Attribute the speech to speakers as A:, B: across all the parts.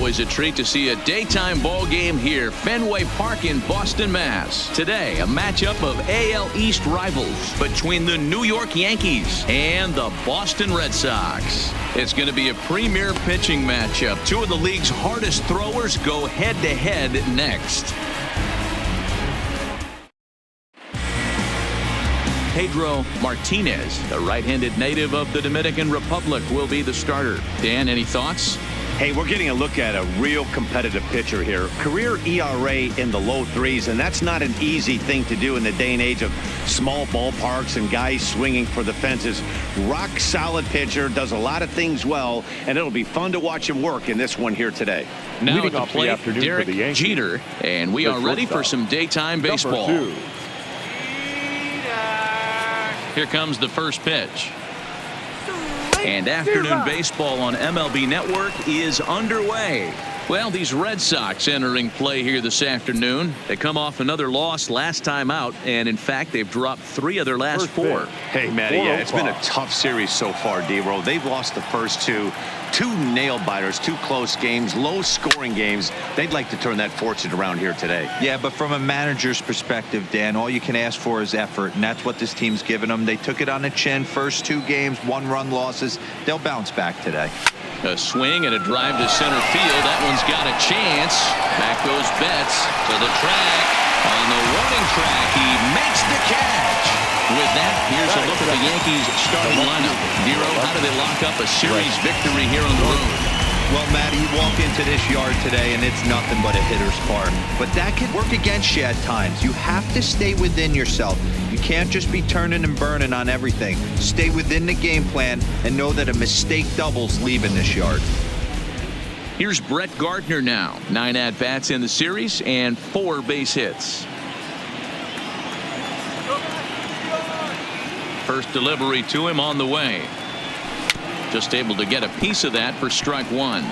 A: always a treat to see a daytime ball game here. Fenway Park in Boston, Mass. Today, a matchup of AL East rivals between the New York Yankees and the Boston Red Sox. It's going to be a premier pitching matchup. Two of the league's hardest throwers go head-to-head next. Pedro Martinez, the right-handed native of the Dominican Republic, will be the starter. Dan, any thoughts?
B: Hey, we're getting a look at a real competitive pitcher here. Career ERA in the low threes, and that's not an easy thing to do in the day and age of small ballparks and guys swinging for the fences. Rock solid pitcher, does a lot of things well, and it'll be fun to watch him work in this one here today.
A: Now at the plate, Derek Jeter, and we are ready for some daytime baseball. Here comes the first pitch. And afternoon baseball on MLB Network is underway. Well, these Red Sox entering play here this afternoon. They come off another loss last time out, and in fact, they've dropped 3 of their last 4.
B: Hey, Matty, yeah, it's been a tough series so far, D-Roll. They've lost the first 2 nail-biters, 2 close games, low-scoring games. They'd like to turn that fortune around here today.
C: Yeah, but from a manager's perspective, Dan, all you can ask for is effort, and that's what this team's given them. They took it on the chin. First 2 games, 1-run losses. They'll bounce back today.
A: A swing and a drive to center field. That one's got a chance. Back goes Betts to the track. On the warning track, he makes the catch. With that, here's a look at the Yankees starting lineup. Nero, how do they lock up a series victory here on the road?
C: Well, Matty, you walk into this yard today and it's nothing but a hitter's park. But that can work against you at times. You have to stay within yourself. You can't just be turning and burning on everything. Stay within the game plan and know that a mistake doubles leaving this yard.
A: Here's Brett Gardner now. 9 at-bats in the series and 4 base hits. First delivery to him on the way. Just able to get a piece of that for strike 1.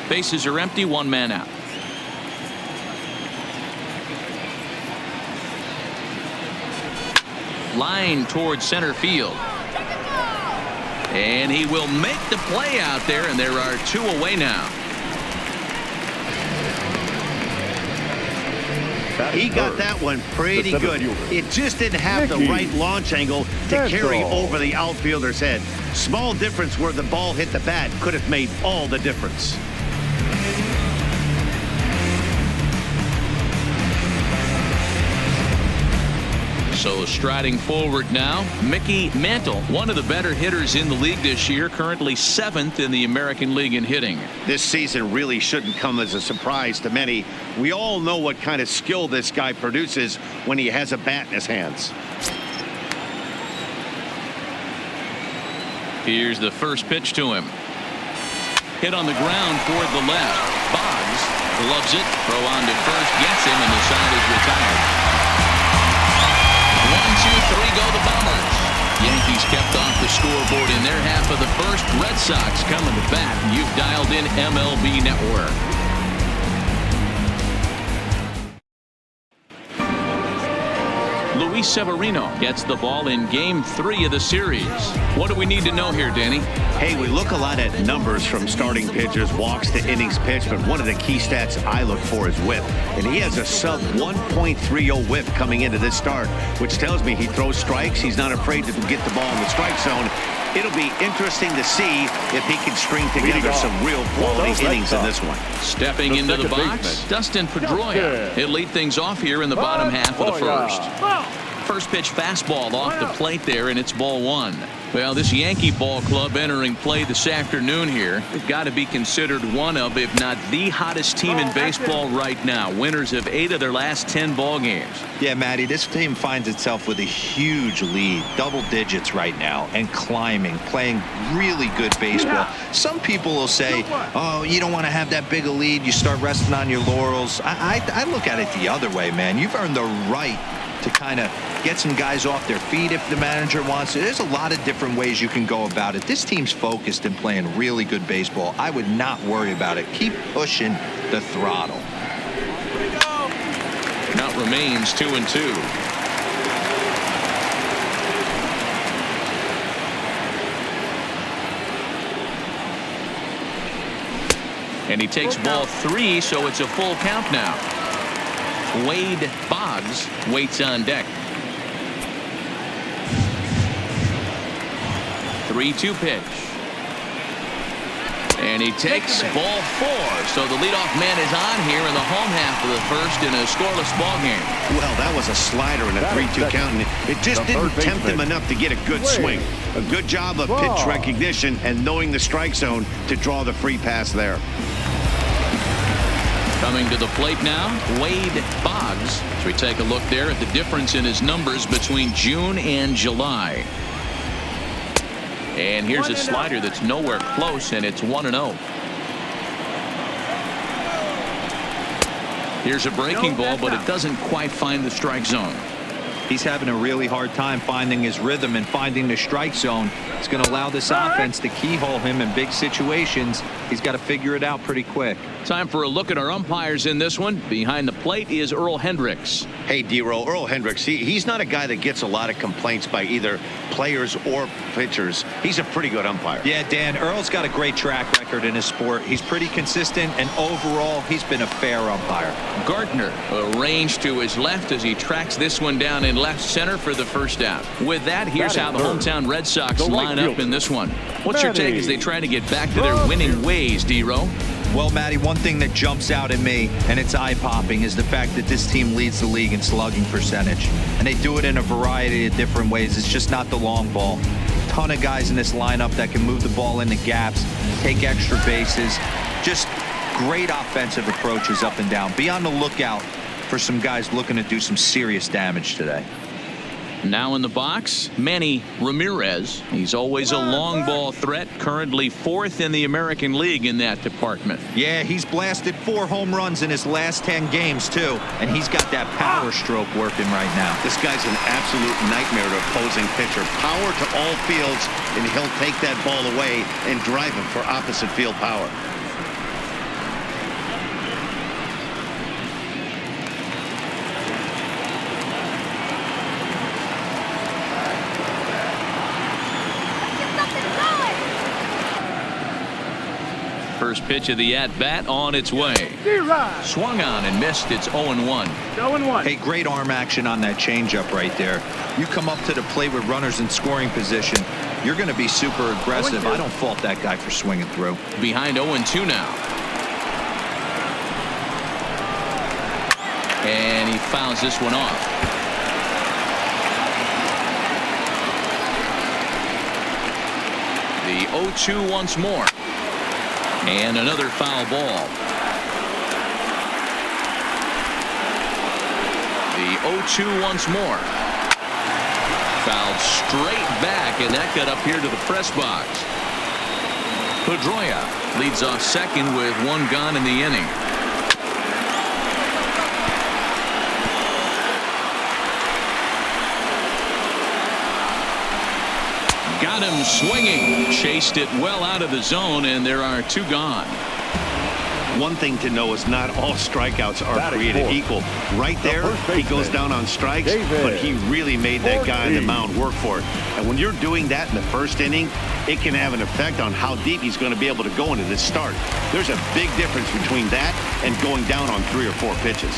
A: Bases are empty, 1 man out. Line towards center field. And he will make the play out there, and there are 2 away now.
B: He got that one pretty good. It just didn't have the right launch angle to carry over the outfielder's head. Small difference where the ball hit the bat could have made all the difference.
A: So striding forward now, Mickey Mantle, one of the better hitters in the league this year, currently 7th in the American League in hitting.
B: This season really shouldn't come as a surprise to many. We all know what kind of skill this guy produces when he has a bat in his hands.
A: Here's the first pitch to him. Hit on the ground toward the left. Boggs loves it. Throw on to first, gets him, and the side is retired. 1, 2, 3 go the Bombers. Yankees kept off the scoreboard in their half of the first. Red Sox coming to bat. You've dialed in MLB Network. Luis Severino gets the ball in Game 3 of the series. What do we need to know here, Danny?
B: Hey, we look a lot at numbers from starting pitchers, walks to innings pitched, but one of the key stats I look for is whip. And he has a sub 1.30 whip coming into this start, which tells me he throws strikes. He's not afraid to get the ball in the strike zone. It'll be interesting to see if he can string together some real quality innings in this one.
A: Stepping into the box, Dustin Pedroia. He'll lead things off here in the bottom half of the first. First pitch fastball off the plate there, and it's ball 1. Well, this Yankee ball club entering play this afternoon here, they've got to be considered one of, if not the hottest team in baseball right now. Winners of 8 of their last 10 ball games.
C: Yeah, Matty, this team finds itself with a huge lead, double digits right now, and climbing, playing really good baseball. Some people will say, oh, you don't want to have that big a lead. You start resting on your laurels. I look at it the other way, man. You've earned the right to kind of get some guys off their feet if the manager wants it. There's a lot of different ways you can go about it. This team's focused and playing really good baseball. I would not worry about it. Keep pushing the throttle.
A: Count remains 2-2. And he takes ball 3, so it's a full count now. Wade Boggs waits on deck. 3-2 pitch. And he takes ball 4. So the leadoff man is on here in the home half of the first in a scoreless ball game.
B: Well, that was a slider in a 3-2 count, and it just didn't tempt him enough to get a good swing. A good job of pitch recognition and knowing the strike zone to draw the free pass there.
A: Coming to the plate now, Wade Boggs. As we take a look there at the difference in his numbers between June and July. And here's a slider that's nowhere close, and it's 1-0. Here's a breaking ball, but it doesn't quite find the strike zone.
C: He's having a really hard time finding his rhythm and finding the strike zone. It's going to allow this offense to keyhole him in big situations. He's got to figure it out pretty quick.
A: Time for a look at our umpires in this one. Behind the plate is Earl Hendricks.
B: Hey, D-Roll, Earl Hendricks, he's not a guy that gets a lot of complaints by either players or pitchers. He's a pretty good umpire.
C: Yeah, Dan, Earl's got a great track record in his sport. He's pretty consistent, and overall, he's been a fair umpire.
A: Gardner arranged to his left as he tracks this one down in left center for the first out. With that, here's how the hometown Red Sox line up in this one. What's your take as they try to get back to their winning ways, D-Roll?
C: Well, Matty, one thing that jumps out at me, and it's eye-popping, is the fact that this team leads the league in slugging percentage. And they do it in a variety of different ways. It's just not the long ball. Ton of guys in this lineup that can move the ball into gaps, take extra bases. Just great offensive approaches up and down. Be on the lookout for some guys looking to do some serious damage today.
A: Now in the box, Manny Ramirez. He's always a long ball threat, currently 4th in the American League in that department.
C: Yeah, he's blasted 4 home runs in his last 10 games, too. And he's got that power stroke working right now.
B: This guy's an absolute nightmare to opposing pitcher. Power to all fields, and he'll take that ball away and drive him for opposite field power.
A: First pitch of the at-bat on its way. Swung on and missed. It's 0-1.
C: Hey, great arm action on that changeup right there. You come up to the plate with runners in scoring position, you're going to be super aggressive. I don't fault that guy for swinging through.
A: Behind 0-2 now. And he fouls this one off. The 0-2 once more. And another foul ball. The 0-2 once more. Fouled straight back, and that got up here to the press box. PEDRO leads off second with 1 gone in the inning. Got him swinging. Chased it well out of the zone, and there are 2 gone.
B: One thing to know is not all strikeouts are created equal. Right there, he goes down on strikes, but he really made that guy on the mound work for it. And when you're doing that in the first inning, it can have an effect on how deep he's going to be able to go into this start. There's a big difference between that and going down on 3 or 4 pitches.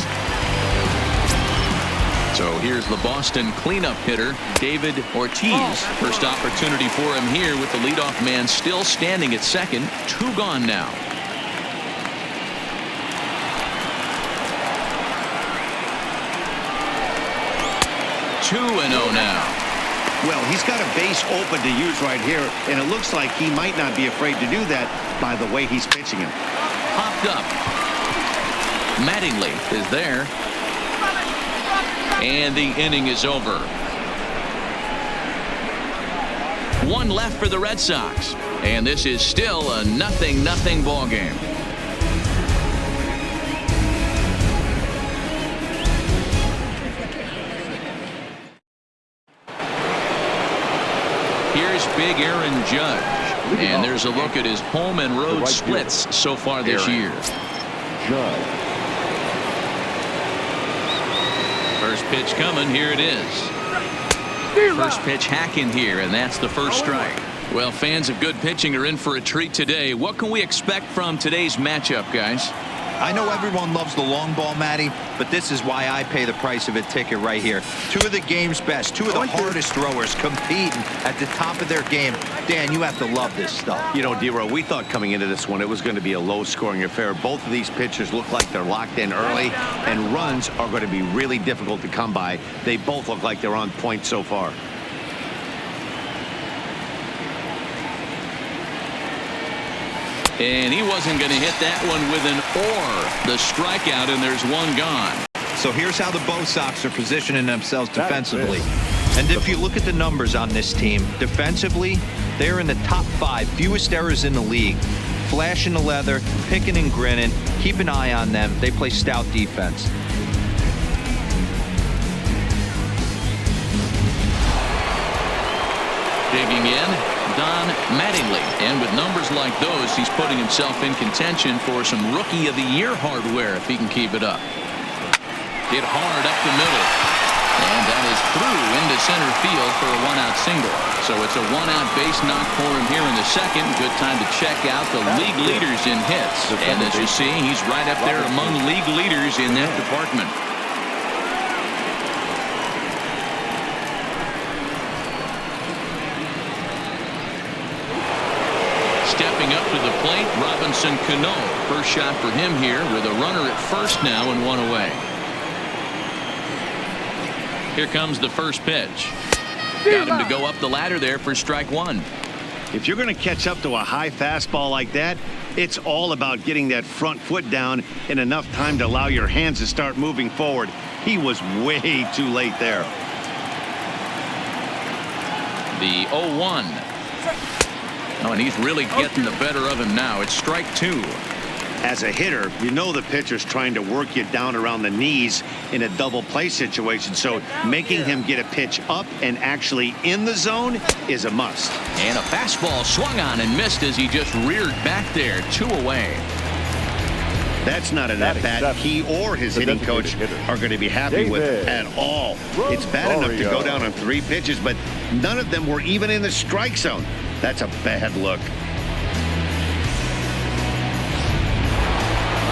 A: So here's the Boston cleanup hitter, David Ortiz. First opportunity for him here with the leadoff man still standing at second. 2 gone now. (2-0) now.
B: Well, he's got a base open to use right here, and it looks like he might not be afraid to do that by the way he's pitching him.
A: Popped up. Mattingly is there. And the inning is over. 1 left for the Red Sox. And this is still a 0-0 ball game. Here's big Aaron Judge. And there's a look at his home and road splits so far this year. First pitch coming. Here it is. First pitch hacking here, and that's the first strike. Well, fans of good pitching are in for a treat today. What can we expect from today's matchup, guys?
C: I know everyone loves the long ball, Matty, but this is why I pay the price of a ticket right here. Two of the game's best, two of the hardest throwers competing at the top of their game. Dan, you have to love this stuff.
B: You know, D-Row, we thought coming into this one it was going to be a low-scoring affair. Both of these pitchers look like they're locked in early, and runs are going to be really difficult to come by. They both look like they're on point so far.
A: And he wasn't going to hit that one with an or. The strikeout, and there's one gone.
C: So here's how the Bo Sox are positioning themselves defensively. And if you look at the numbers on this team, defensively, they're in the top 5, fewest errors in the league. Flashing the leather, picking and grinning. Keep an eye on them. They play stout defense.
A: Digging in, Don Mattingly. And with numbers like those, he's putting himself in contention for some Rookie of the Year hardware if he can keep it up. Hit hard up the middle. And that is through into center field for a one-out single. So it's a one-out base knock for him here in the second. Good time to check out the league leaders in hits. And as you see, he's right up there among league leaders in that department. Stepping up to the plate, Robinson Cano. First shot for him here with a runner at first now and one away. Here comes the first pitch. Got him to go up the ladder there for strike one.
B: If you're going to catch up to a high fastball like that, it's all about getting that front foot down in enough time to allow your hands to start moving forward. He was way too late there.
A: The 0-1. Oh, and he's really getting the better of him now. It's strike two.
B: As a hitter, you know the pitcher's trying to work you down around the knees in a double play situation. So making him get a pitch up and actually in the zone is a must.
A: And a fastball swung on and missed as he just reared back there. 2 away.
B: That's not an at-bat he or his hitting coach are going to be happy with at all. It's bad enough to go down on 3 pitches, but none of them were even in the strike zone. That's a bad look.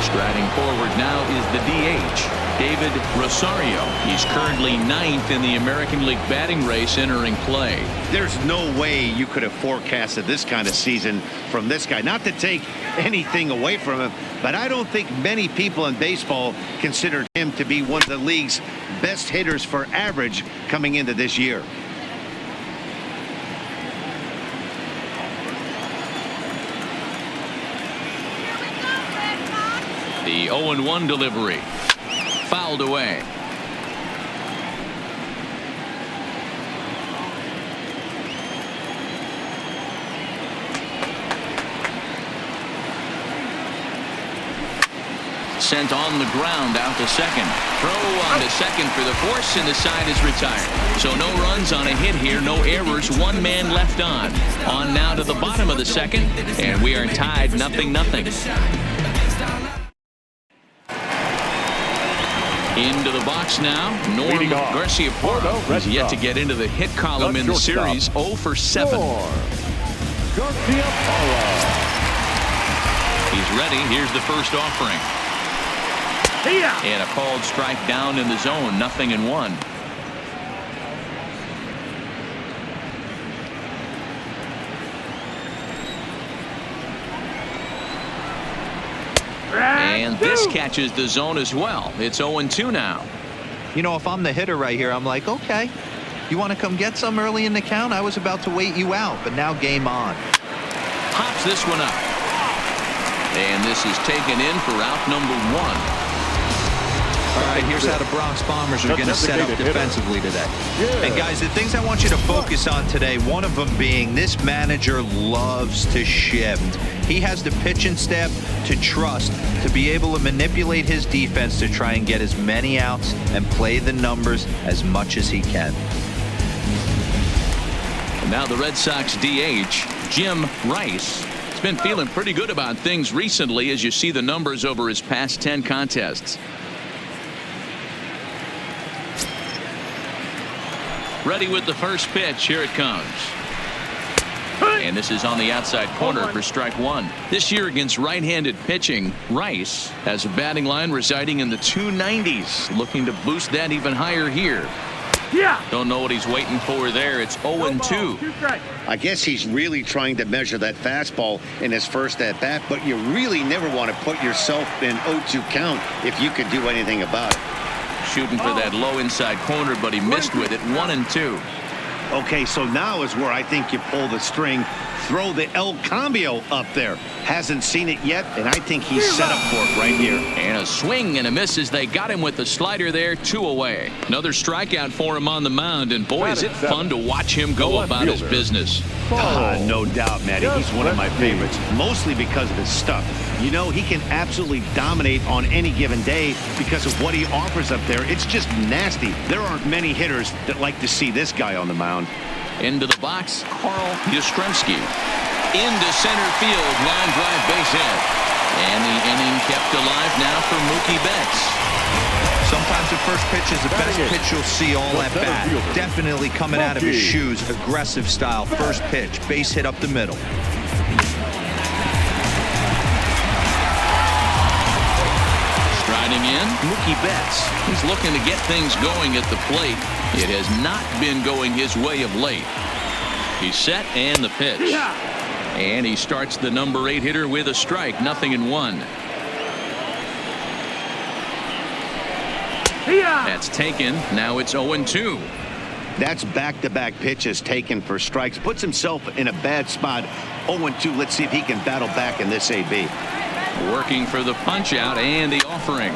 A: Striding forward now is the DH, David Rosario. He's currently 9th in the American League batting race entering play.
B: There's no way you could have forecasted this kind of season from this guy. Not to take anything away from him, but I don't think many people in baseball considered him to be one of the league's best hitters for average coming into this year.
A: The 0-1 delivery. Fouled away. Sent on the ground out to second. Throw on to second for the force, and the side is retired. So no runs on a hit here, no errors, 1 man left on. On now to the bottom of the second, and we are tied 0-0. Into the box now, Norm Garciaparra, who's yet to get into the hit column in the series. 0 for 7. He's ready. Here's the first offering. And a called strike down in the zone. 0-1. And this catches the zone as well. It's 0-2 now.
C: You know, if I'm the hitter right here, I'm like, okay, you want to come get some early in the count? I was about to wait you out, but now game on.
A: Pops this one up. And this is taken in for out number 1.
C: All right, here's how the Bronx Bombers are going to set up defensively today. And guys, the things I want you to focus on today, one of them being this manager loves to shift. He has the pitching staff to trust to be able to manipulate his defense to try and get as many outs and play the numbers as much as he can.
A: And now the Red Sox DH, Jim Rice. He's been feeling pretty good about things recently as you see the numbers over his past 10 contests. Ready with the first pitch. Here it comes. And this is on the outside corner for strike one. This year against right-handed pitching, Rice has a batting line residing in the 290s. Looking to boost that even higher here. Don't know what he's waiting for there. It's 0-2.
B: I guess he's really trying to measure that fastball in his first at bat, but you really never want to put yourself in 0-2 count if you could do anything about it.
A: Shooting for that low inside corner, but he missed with it. 1-2.
B: Okay, so now is where I think you pull the string. Throw the El Cambio up there. Hasn't seen it yet, and I think he's set up for it right here.
A: And a swing and a miss as they got him with the slider there. 2 away. Another strikeout for him on the mound, and boy, is it fun to watch him go about his business.
B: No doubt, Matty. He's one of my favorites, mostly because of his stuff. You know, he can absolutely dominate on any given day because of what he offers up there. It's just nasty. There aren't many hitters that like to see this guy on the mound.
A: Into the box, Carl Yastrzemski. Into center field, line drive, base hit. And the inning kept alive now for Mookie Betts.
C: Sometimes the first pitch is the best pitch you'll see all at bat. Definitely coming out of his shoes. Aggressive style. First pitch. Base hit up the middle.
A: Striding in, Mookie Betts. He's looking to get things going at the plate. It has not been going his way of late. He's set and the pitch. And he starts the number 8 hitter with a strike. 0-1. That's taken. Now it's 0-2.
B: That's back-to-back pitches taken for strikes. Puts himself in a bad spot. 0-2. Let's see if he can battle back in this AB.
A: Working for the punch out and the offering.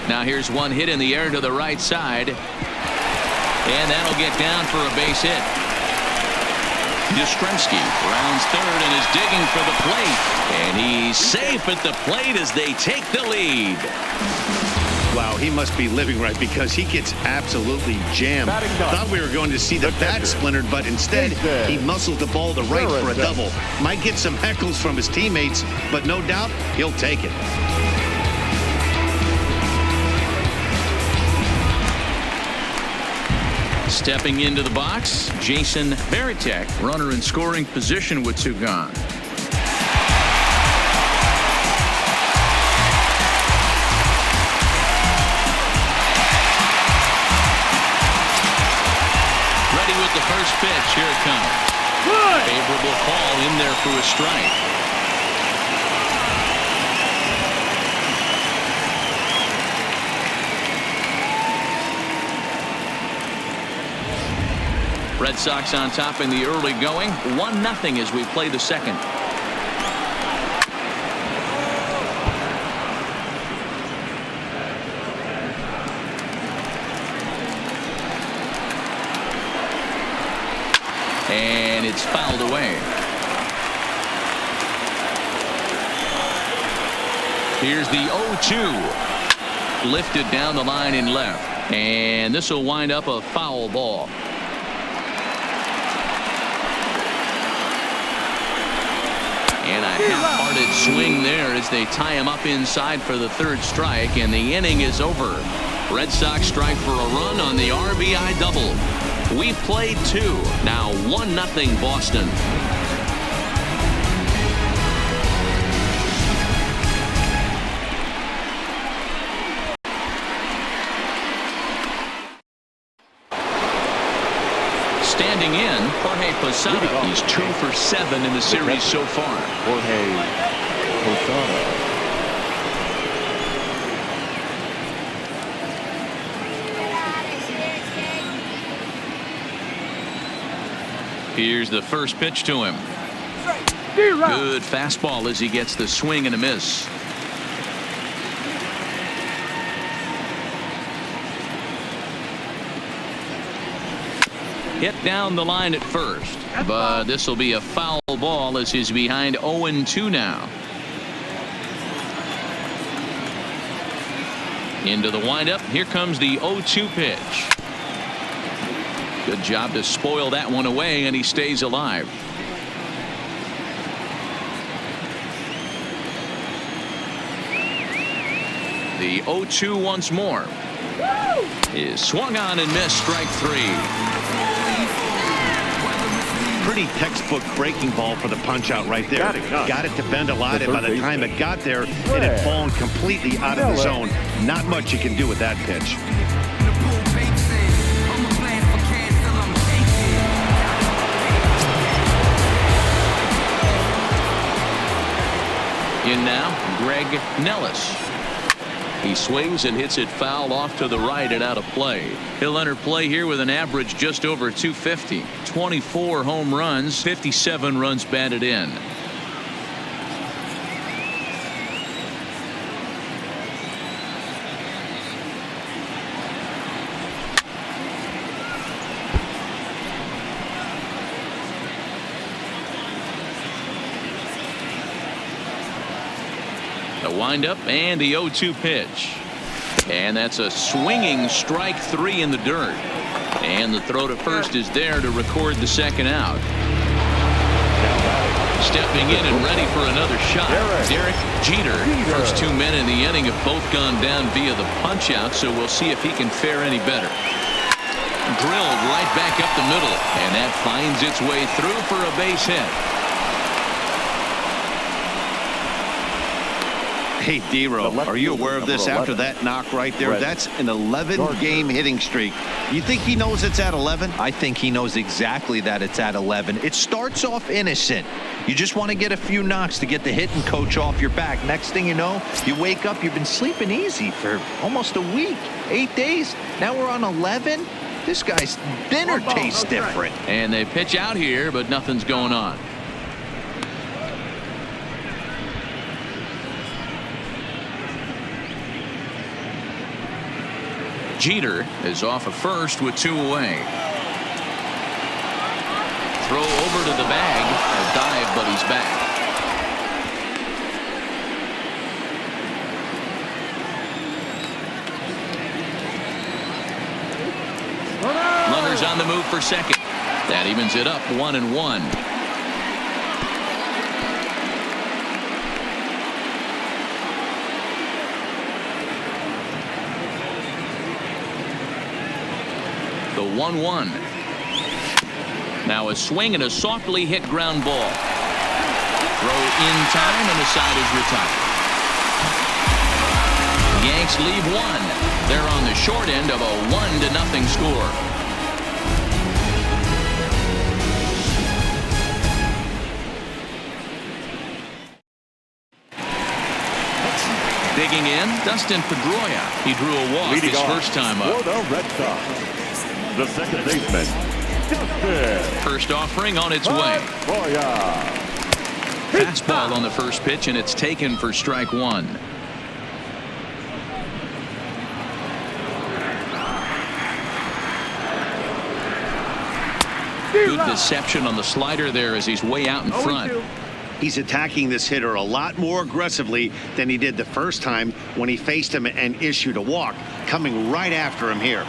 A: Now here's one hit in the air to the right side. And that'll get down for a base hit. Yastrzemski rounds third and is digging for the plate. And he's safe at the plate as they take the lead.
B: Wow, he must be living right because he gets absolutely jammed. Thought we were going to see the bat splintered, but instead he muscles the ball to right for a double. Might get some heckles from his teammates, but no doubt he'll take it.
A: Stepping into the box, Jason Varitek, runner in scoring position with 2 gone. With the first pitch, here it comes. Favorable call in there for a strike. Red Sox on top in the early going. 1-0 as we play the second. And it's fouled away. Here's the 0-2. Lifted down the line in left. And this will wind up a foul ball. And a half-hearted swing there as they tie him up inside for the 3rd strike. And the inning is over. Red Sox strike for a run on the RBI double. We played 2. Now 1-0 Boston. Standing in, Jorge Posada. He's 2 for 7 in the series so far.
D: Jorge Posada.
A: Here's the first pitch to him. Good fastball as he gets the swing and a miss. Hit down the line at first, but this will be a foul ball as he's behind 0-2 now. Into the windup. Here comes the 0-2 pitch. Good job to spoil that one away, and he stays alive. The 0-2 once more is swung on and missed. Strike 3.
B: pretty textbook breaking ball for the punch out right there. Got it to bend a lot, and by the time it got there, it had fallen completely out of the zone. Not much you can do with that pitch.
A: In now, Greg Nellis. He swings and hits it foul off to the right and out of play. He'll enter play here with an average just over 250. 24 home runs, 57 runs batted in. The windup and the 0-2 pitch. And that's a swinging strike three in the dirt. And the throw to first is there to record the second out. Stepping in and ready for another shot, Derek Jeter. First two men in the inning have both gone down via the punch out, so we'll see if he can fare any better. Drilled right back up the middle, and that finds its way through for a base hit.
B: Hey, D-Ro, are you aware of this after that knock right there? That's an 11-game hitting streak. You think he knows it's at 11?
C: I think he knows exactly that it's at 11. It starts off innocent. You just want to get a few knocks to get the hitting coach off your back. Next thing you know, you wake up, you've been sleeping easy for almost a week, 8 days. Now we're on 11. This guy's dinner tastes different.
A: And they pitch out here, but nothing's going on. Jeter is off at first with 2 away. Throw over to the bag. A dive, but he's back. Runners on the move for second. That evens it up 1-1. The 1-1. Now a swing and a softly hit ground ball. Throw in time and the side is retired. Yanks leave one. They're on the short end of a 1-0 score. Digging in, Dustin Pedroia. He drew a walk his first time up.
D: For the Red Sox, the second baseman, Dustin.
A: First offering on its way. Fastball on the first pitch, and it's taken for strike one. Good deception on the slider there as he's way out in front.
B: He's attacking this hitter a lot more aggressively than he did the first time when he faced him and issued a walk. Coming right after him here.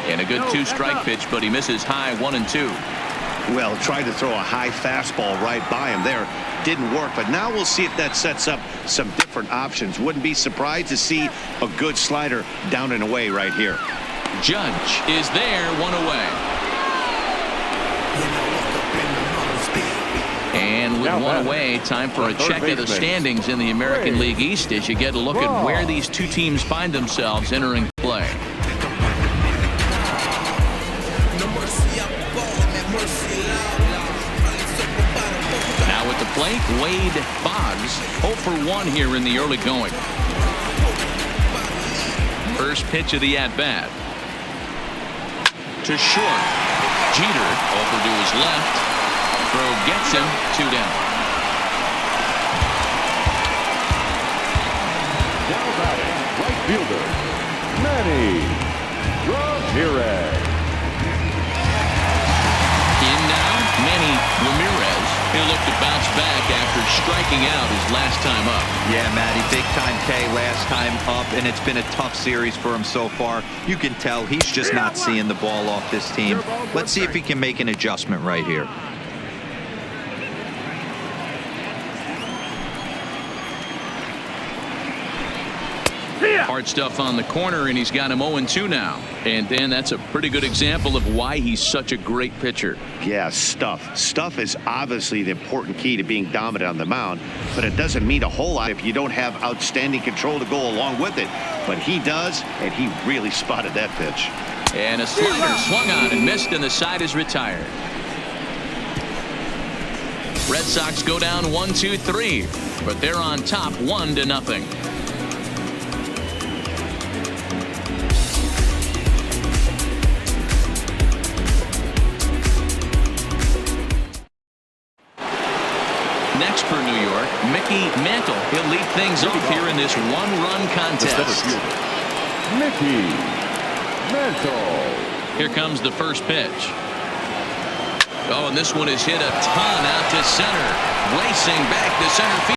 A: And a good 2-strike pitch, but he misses high 1-2.
B: Well, tried to throw a high fastball right by him there. Didn't work, but now we'll see if that sets up some different options. Wouldn't be surprised to see a good slider down and away right here.
A: Judge is there, 1 away. And with 1 away, time for a check of the standings in the American League East as you get a look at where these two teams find themselves entering play. Now at the plate, Wade Boggs, 0 for 1 here in the early going. First pitch of the at-bat. To short. Jeter over to his left. Throw gets him, 2 down.
D: Now batting, right fielder, Manny Ramirez.
A: In now, Manny Ramirez. He'll look to bounce back after striking out his last time up.
C: Yeah, Matty, big time K last time up, and it's been a tough series for him so far. You can tell he's just not seeing the ball off this team. Let's see if he can make an adjustment right here.
A: hard stuff on the corner, and he's got him 0-2 now. And Dan, that's a pretty good example of why he's such a great pitcher.
B: Yeah, stuff. Stuff is obviously the important key to being dominant on the mound, but it doesn't mean a whole lot if you don't have outstanding control to go along with it. But he does, and he really spotted that pitch.
A: And a slider swung on and missed, and the side is retired. Red Sox go down 1-2-3, but they're on top 1-0. Next for New York, Mickey Mantle. He'll lead things off here in this one-run contest.
D: Mickey Mantle.
A: Here comes the first pitch. Oh, and this one is hit a ton out to center. Racing back the center fielder.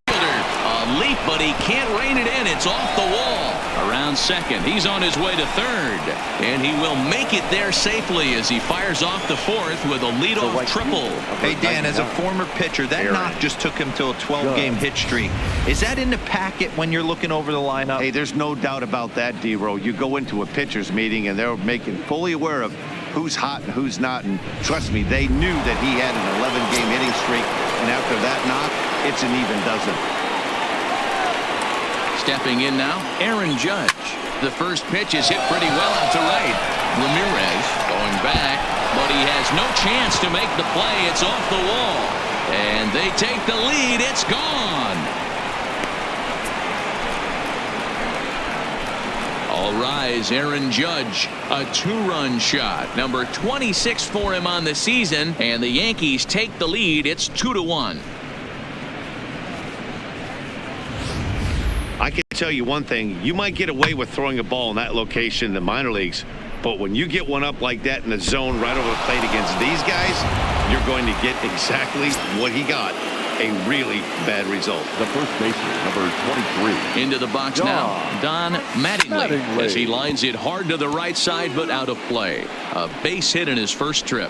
A: A leap, but he can't rein it in. It's off the wall. Around second. He's on his way to third. And he will make it there safely as he fires off the fourth with a leadoff triple.
C: Hey, Dan, as a former pitcher, that knock just took him to a 12-game hit streak. Is that in the packet when you're looking over the lineup?
B: Hey, there's no doubt about that, D-Row. You go into a pitcher's meeting, and they're fully aware of who's hot and who's not, and trust me, they knew that he had an 11-game hitting streak, and after that knock, it's an even dozen.
A: Stepping in now, Aaron Judge. The first pitch is hit pretty well out to right. Ramirez going back, but he has no chance to make the play. It's off the wall, and they take the lead. It's gone. All rise, Aaron Judge, a 2-run shot, number 26 for him on the season, and the Yankees take the lead. It's 2-1.
B: I can tell you one thing, you might get away with throwing a ball in that location in the minor leagues, but when you get one up like that in the zone right over the plate against these guys, you're going to get exactly what he got. A really bad result.
D: The first baseman, number 23.
A: Into the box now, Don Mattingly, as he lines it hard to the right side, but out of play. A base hit in his first trip.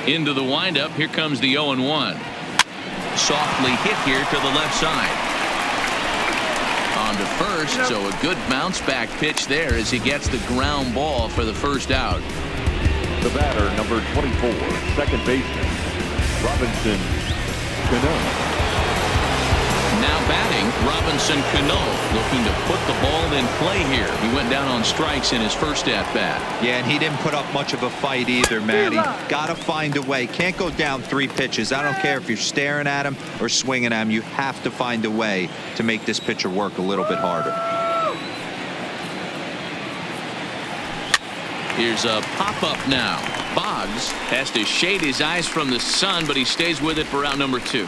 A: Into the windup, here comes the 0-1. Softly hit here to the left side. On to first, so a good bounce back pitch there as he gets the ground ball for the first out.
D: The batter, number 24, second baseman, Robinson Cano.
A: Now batting, Robinson Cano, looking to put the ball in play here. He went down on strikes in his first at-bat.
C: Yeah, and he didn't put up much of a fight either, Matty. Got to find a way. Can't go down 3 pitches. I don't care if you're staring at him or swinging at him. You have to find a way to make this pitcher work a little bit harder.
A: Here's a pop-up now. Boggs has to shade his eyes from the sun, but he stays with it for out number 2.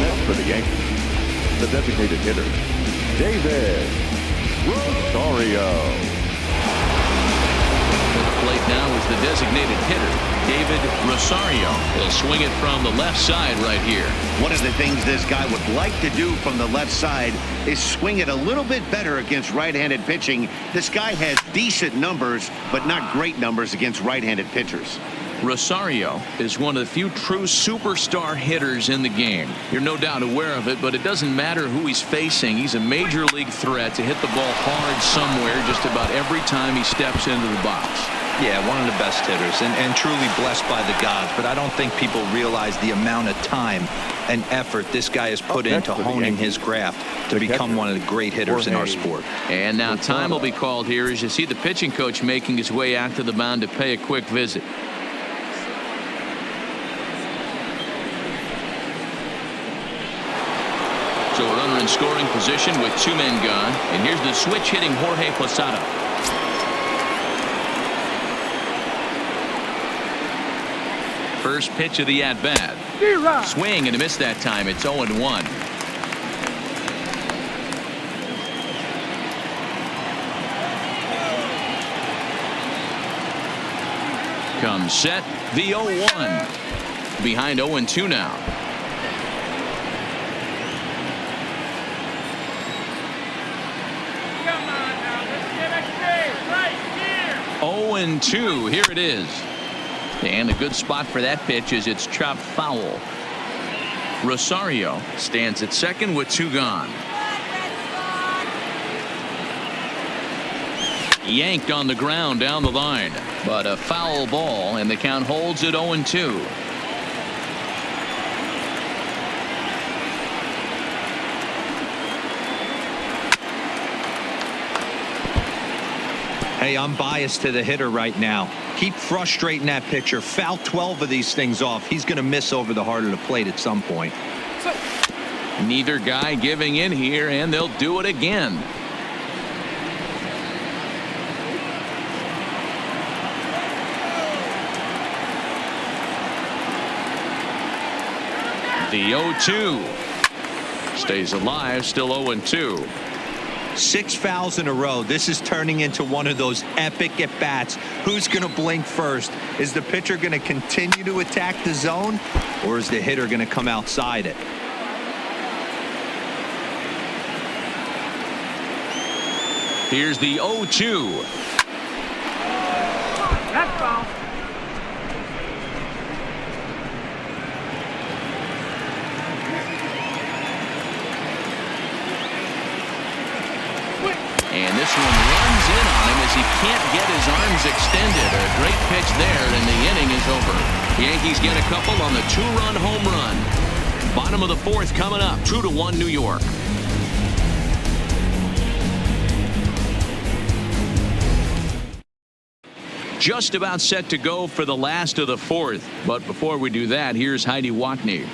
D: Next for the Yankees, the designated hitter, David Rosario.
A: At the plate now is the designated hitter, David Rosario. He'll swing it from the left side right here.
B: One of the things this guy would like to do from the left side is swing it a little bit better against right-handed pitching. This guy has decent numbers, but not great numbers against right-handed pitchers.
A: Rosario is one of the few true superstar hitters in the game. You're no doubt aware of it, but it doesn't matter who he's facing. He's a major league threat to hit the ball hard somewhere just about every time he steps into the box.
C: Yeah, one of the best hitters and truly blessed by the gods, but I don't think people realize the amount of time and effort this guy has put into honing his craft to become one of the great hitters in our sport.
A: And now time will be called here as you see the pitching coach making his way out to the mound to pay a quick visit. So a runner in scoring position with 2 men gone, and here's the switch hitting Jorge Posada. First pitch of the at-bat. Swing and a miss that time. It's 0-1. Comes set, the 0-1. Behind 0-2 now. Right here. 0-2. Here it is. And a good spot for that pitch is it's chopped foul. Rosario stands at second with 2 gone. Yanked on the ground down the line, but a foul ball, and the count holds at 0-2.
C: Hey, I'm biased to the hitter right now. Keep frustrating that pitcher. Foul 12 of these things off. He's going to miss over the heart of the plate at some point.
A: Neither guy giving in here, and they'll do it again. The 0-2 stays alive, still 0-2.
C: 6 fouls in a row. This is turning into one of those epic at-bats. Who's going to blink first? Is the pitcher going to continue to attack the zone, or is the hitter going to come outside it?
A: Here's the 0-2.
E: That's foul.
A: And this one runs in on him as he can't get his arms extended. A great pitch there, and the inning is over. Yankees get a couple on the 2-run home run. Bottom of the 4th coming up. 2-1 New York. Just about set to go for the last of the 4th. But before we do that, here's Heidi Watney.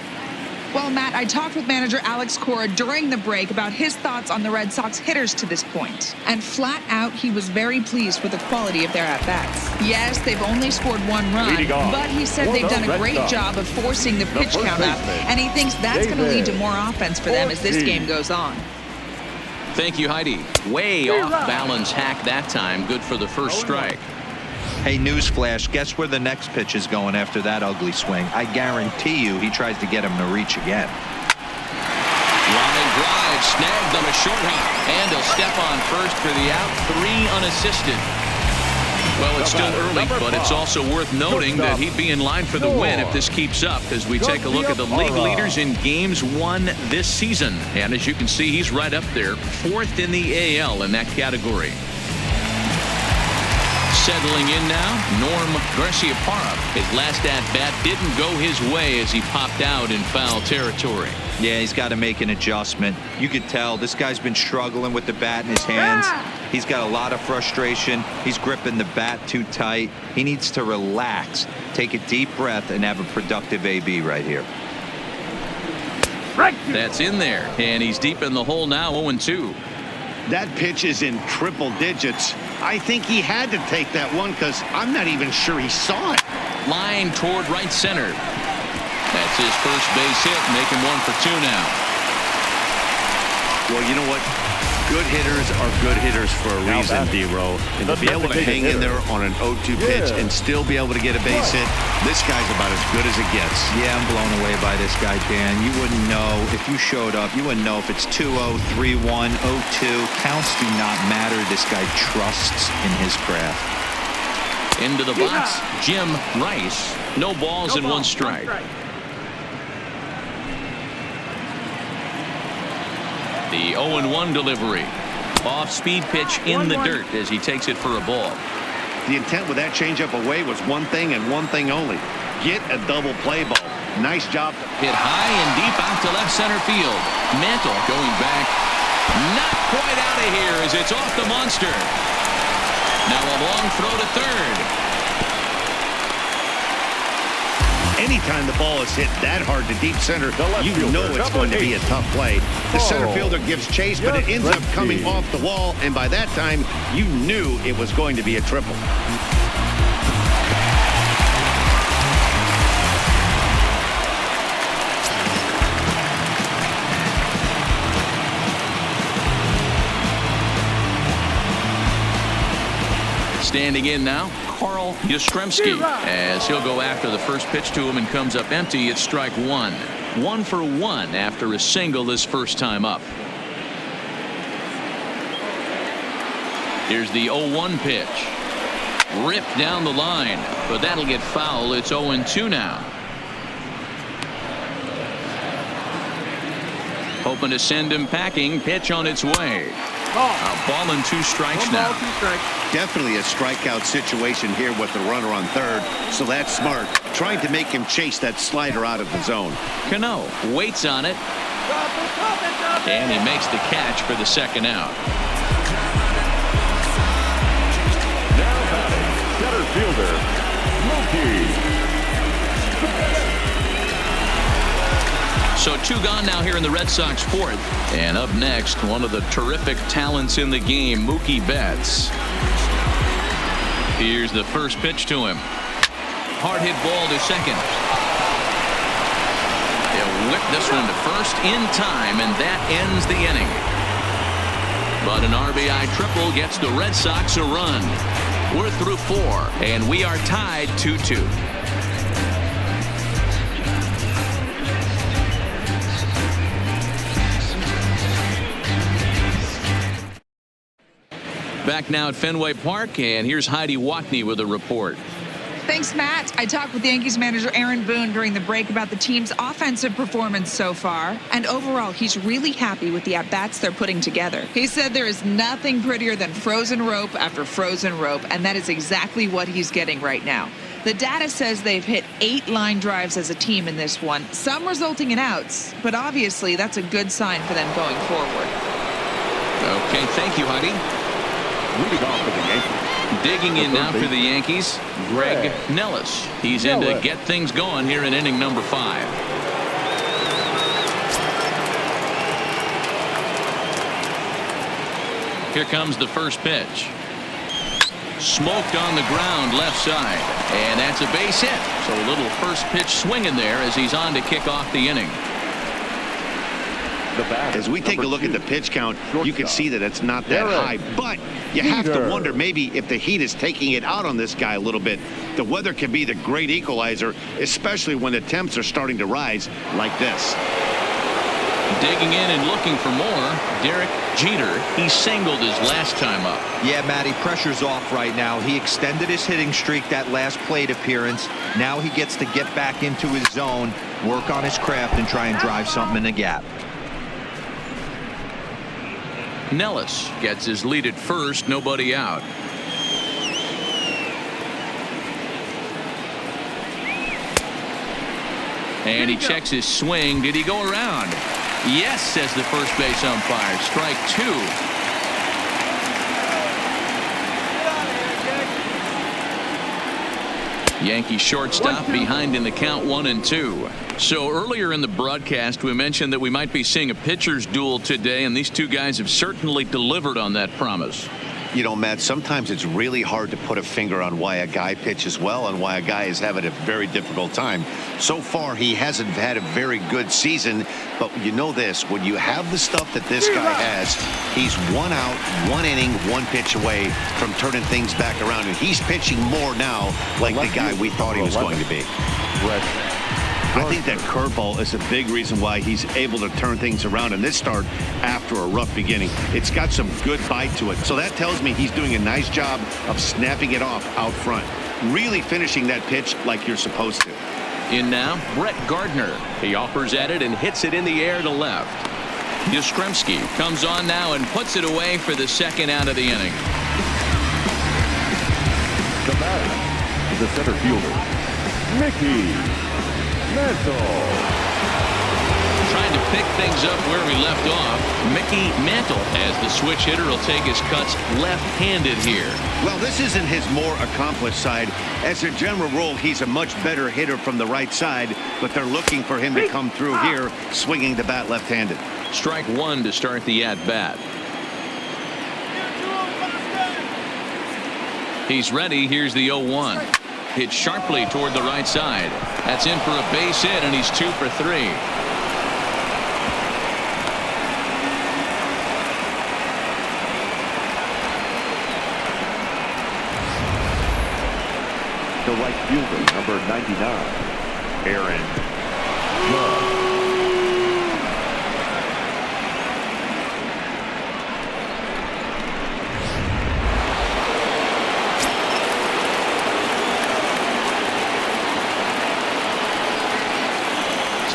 F: Well, Matt, I talked with manager Alex Cora during the break about his thoughts on the Red Sox hitters to this point. And flat out, he was very pleased with the quality of their at-bats. Yes, they've only scored 1 run, but he said they've done a great job of forcing the pitch count up, and he thinks that's going to lead to more offense for them as this game goes on.
A: Thank you, Heidi. Way off balance hack that time. Good for the first strike.
C: Hey, newsflash, guess where the next pitch is going after that ugly swing? I guarantee you he tries to get him to reach again.
A: Line drive snagged on a short hop, and he'll step on first for the out. 3 unassisted. Well, it's still early, but it's also worth noting that he'd be in line for the win if this keeps up as we take a look at the league leaders in games won this season. And as you can see, he's right up there, 4th in the AL in that category. Settling in now, Norm Garciaparra. His last at-bat didn't go his way as he popped out in foul territory.
C: Yeah, he's got to make an adjustment. You could tell this guy's been struggling with the bat in his hands. He's got a lot of frustration. He's gripping the bat too tight. He needs to relax, take a deep breath, and have a productive AB right here.
A: That's in there, and he's deep in the hole now, 0-2.
B: That pitch is in triple digits. I think he had to take that one because I'm not even sure he saw it.
A: Line toward right center. That's his first base hit, making 1 for 2 now.
B: Well, you know what? Good hitters are good hitters for a reason, D-Row. And to be able to hang in there on an 0-2 pitch and still be able to get a base hit, this guy's about as good as it gets.
C: Yeah, I'm blown away by this guy, Dan. You wouldn't know if you showed up. You wouldn't know if it's 2-0, 3-1, 0-2. Counts do not matter. This guy trusts in his craft.
A: Into the box, Jim Rice. No balls and 1 strike. The 0-1 delivery. Off-speed pitch in the dirt as he takes it for a ball.
B: The intent with that changeup away was one thing and one thing only. Get a double play ball. Nice job.
A: Hit high and deep out to left center field. Mantle going back. Not quite out of here as it's off the monster. Now a long throw to third.
B: Anytime the ball is hit that hard to deep center, you know it's going to be a tough play. The center fielder gives chase, but it ends up coming off the wall, and by that time, you knew it was going to be a triple.
A: Standing in now, Carl Yastrzemski, as he'll go after the first pitch to him and comes up empty. It's strike 1. 1 for 1 after a single his first time up. Here's the 0-1 pitch. Ripped down the line, but that'll get foul. It's 0-2 now. Hoping to send him packing. Pitch on its way. A ball and 2 strikes now.
B: Definitely a strikeout situation here with the runner on third, so that's smart. Trying to make him chase that slider out of the zone.
A: Cano waits on it, and he makes the catch for the second out.
D: Now batting, center fielder, Mookie.
A: So 2 gone now here in the Red Sox fourth. And up next, one of the terrific talents in the game, Mookie Betts. Here's the first pitch to him. Hard hit ball to second. He'll whip this one to first in time, and that ends the inning. But an RBI triple gets the Red Sox a run. We're through 4, and we are tied 2-2. Back now at Fenway Park, and here's Heidi Watney with a report.
F: Thanks, Matt. I talked with Yankees manager Aaron Boone during the break about the team's offensive performance so far, and overall, he's really happy with the at-bats they're putting together. He said there is nothing prettier than frozen rope after frozen rope, and that is exactly what he's getting right now. The data says they've hit 8 line drives as a team in this one, some resulting in outs, but obviously that's a good sign for them going forward.
A: Okay, thank you, Heidi.
D: Leading off for the Yankees.
A: Digging in now for the Yankees, Greg Nellis. He's in to get things going here in inning number 5. Here comes the first pitch. Smoked on the ground left side, and that's a base hit. So a little first pitch swing in there as he's on to kick off the inning.
B: As we take a look at the pitch count, you can see that it's not that high, but you have to wonder maybe if the heat is taking it out on this guy a little bit. The weather can be the great equalizer, especially when the temps are starting to rise like this.
A: Digging in and looking for more, Derek Jeter. He singled his last time up.
C: Yeah, Matty, pressure's off right now. He extended his hitting streak that last plate appearance. Now he gets to get back into his zone, work on his craft, and try and drive something in the gap.
A: Nellis gets his lead at first, nobody out. And he checks his swing. Did he go around? Yes, says the first base umpire. Strike 2. Yankee shortstop behind in the count 1-2. So earlier in the broadcast, we mentioned that we might be seeing a pitcher's duel today, and these two guys have certainly delivered on that promise.
B: You know, Matt, sometimes it's really hard to put a finger on why a guy pitches well and why a guy is having a very difficult time. So far, he hasn't had a very good season, but you know this, when you have the stuff that this guy has, he's 1 out, 1 inning, 1 pitch away from turning things back around, and he's pitching more now like the guy we thought he was going to be. I think that curveball is a big reason why he's able to turn things around in this start after a rough beginning. It's got some good bite to it. So that tells me he's doing a nice job of snapping it off out front. Really finishing that pitch like you're supposed to.
A: In now, Brett Gardner. He offers at it and hits it in the air to left. Yastrzemski comes on now and puts it away for the second out of the inning.
D: The batter, the center fielder, Mickey Mantle.
A: Trying to pick things up where we left off, Mickey Mantle, as the switch hitter will take his cuts left-handed here.
B: Well, this isn't his more accomplished side. As a general rule, he's a much better hitter from the right side, but they're looking for him to come through here, swinging the bat left-handed.
A: Strike 1 to start the at-bat. He's ready. Here's the 0-1. Hit sharply toward the right side. That's in for a base hit, and he's 2 for 3.
D: The right fielder, number 99, Aaron Judge.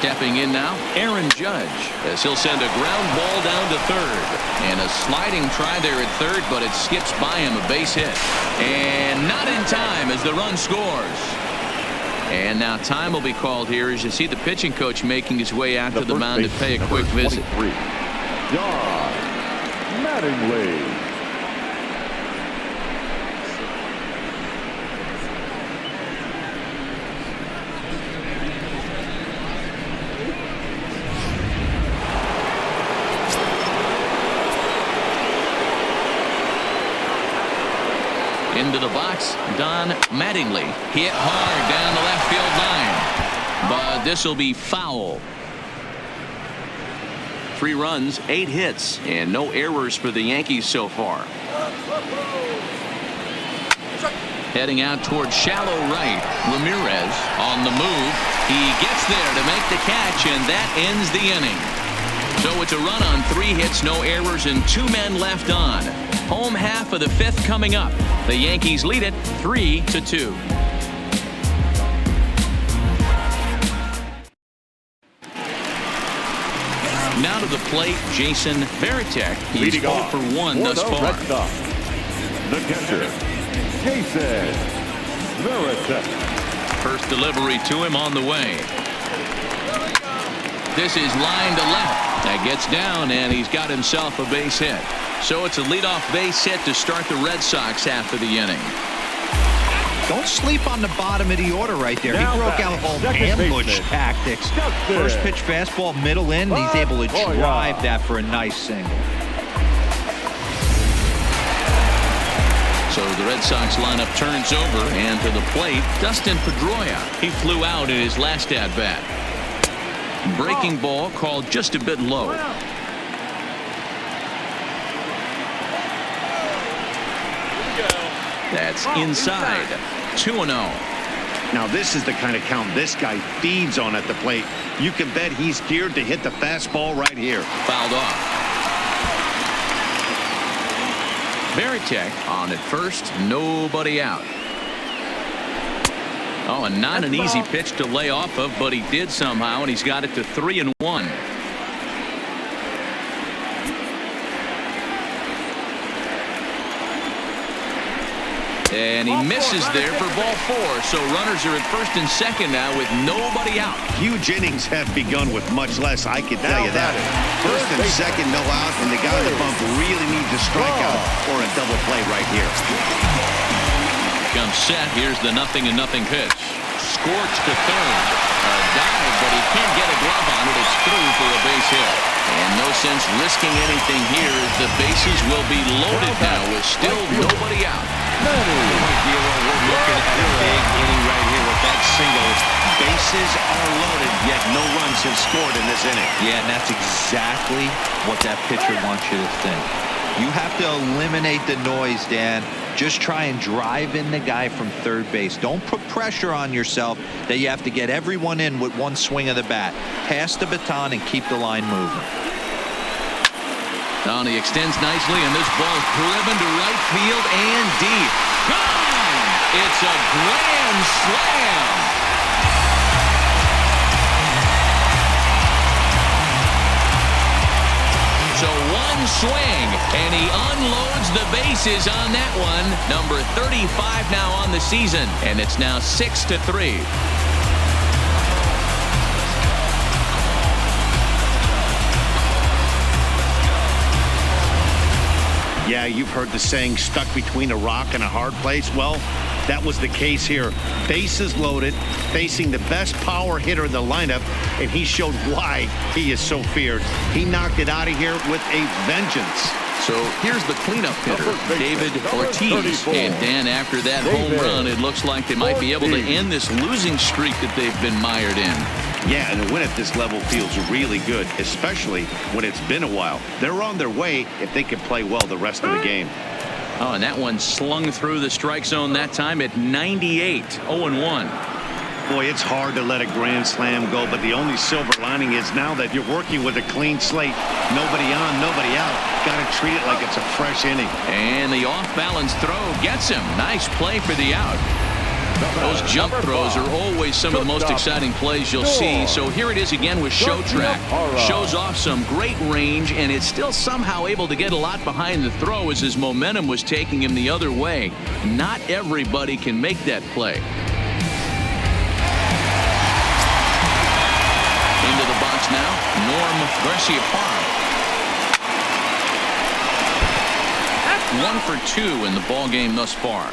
A: Stepping in now, Aaron Judge, as he'll send a ground ball down to third. And a sliding try there at third, but it skips by him, a base hit. And not in time as the run scores. And now time will be called here as you see the pitching coach making his way out to the mound to pay a quick visit.
D: John Mattingly.
A: Into the box, Don Mattingly. Hit hard down the left field line. But this will be foul. 3 runs, 8 hits, and no errors for the Yankees so far. Heading out towards shallow right. Ramirez on the move. He gets there to make the catch, and that ends the inning. So it's a run on 3 hits, no errors, and 2 men left on. Home half of the 5th coming up. The Yankees lead it 3-2. Now to the plate, Jason Varitek. He's 0 for 1 thus far.
D: The catcher, Jason Varitek.
A: First delivery to him on the way. This is line to left. That gets down, and he's got himself a base hit. So it's a leadoff base hit to start the Red Sox after the inning.
C: Don't sleep on the bottom of the order right there.
D: Now
C: he broke out all ambush tactics. First pitch fastball, middle in. He's able to drive that for a nice single.
A: So the Red Sox lineup turns over, and to the plate, Dustin Pedroia. He flew out in his last at-bat. Breaking ball called just a bit low. That's inside. 2-0.
B: Now this is the kind of count this guy feeds on at the plate. You can bet he's geared to hit the fastball right here.
A: Fouled off. Varitek on at first, nobody out. Oh, and not an easy pitch to lay off of, but he did somehow, and he's got it to 3-1. And he misses there for ball 4. So runners are at first and second now with nobody out.
B: Huge innings have begun with much less, I can tell you that. First and second, no out, and the guy on the bump really needs a strikeout or a double play right here.
A: Comes set. Here's the 0-0 pitch. Scorched to third. A dive, but he can't get a glove on it. It's through for a base hit. And no sense risking anything here as the bases will be loaded now with still nobody out.
C: We're looking at a big inning right here with that single. Bases are loaded, yet no runs have scored in this inning. Yeah, and that's exactly what that pitcher wants you to think. You have to eliminate the noise, Dan. Just try and drive in the guy from third base. Don't put pressure on yourself that you have to get everyone in with one swing of the bat. Pass the baton and keep the line moving.
A: He extends nicely, and this ball is driven to right field and deep. Gone! It's a grand slam. So one swing, and he unloads the bases on that one. Number 35 now on the season, and it's now 6-3.
B: Yeah, you've heard the saying, stuck between a rock and a hard place. Well, that was the case here. Bases loaded, facing the best power hitter in the lineup, and he showed why he is so feared. He knocked it out of here with a vengeance.
A: So here's the cleanup hitter, David Ortiz. And Dan, after that home run, it looks like they might be able to end this losing streak that they've been mired in.
B: Yeah, and a win at this level feels really good, especially when it's been a while. They're on their way if they can play well the rest of the game.
A: Oh, and that one slung through the strike zone that time at 98, 0-1.
B: Boy, it's hard to let a grand slam go, but the only silver lining is now that you're working with a clean slate. Nobody on, nobody out. Got to treat it like it's a fresh inning.
A: And the off-balance throw gets him. Nice play for the out. Those jump throws are always some of the most exciting plays you'll see. So here it is again with Show Track. Shows off some great range, and it's still somehow able to get a lot behind the throw as his momentum was taking him the other way. Not everybody can make that play. Into the box now, Norm Garcia-Parra. 1 for 2 in the ball game thus far.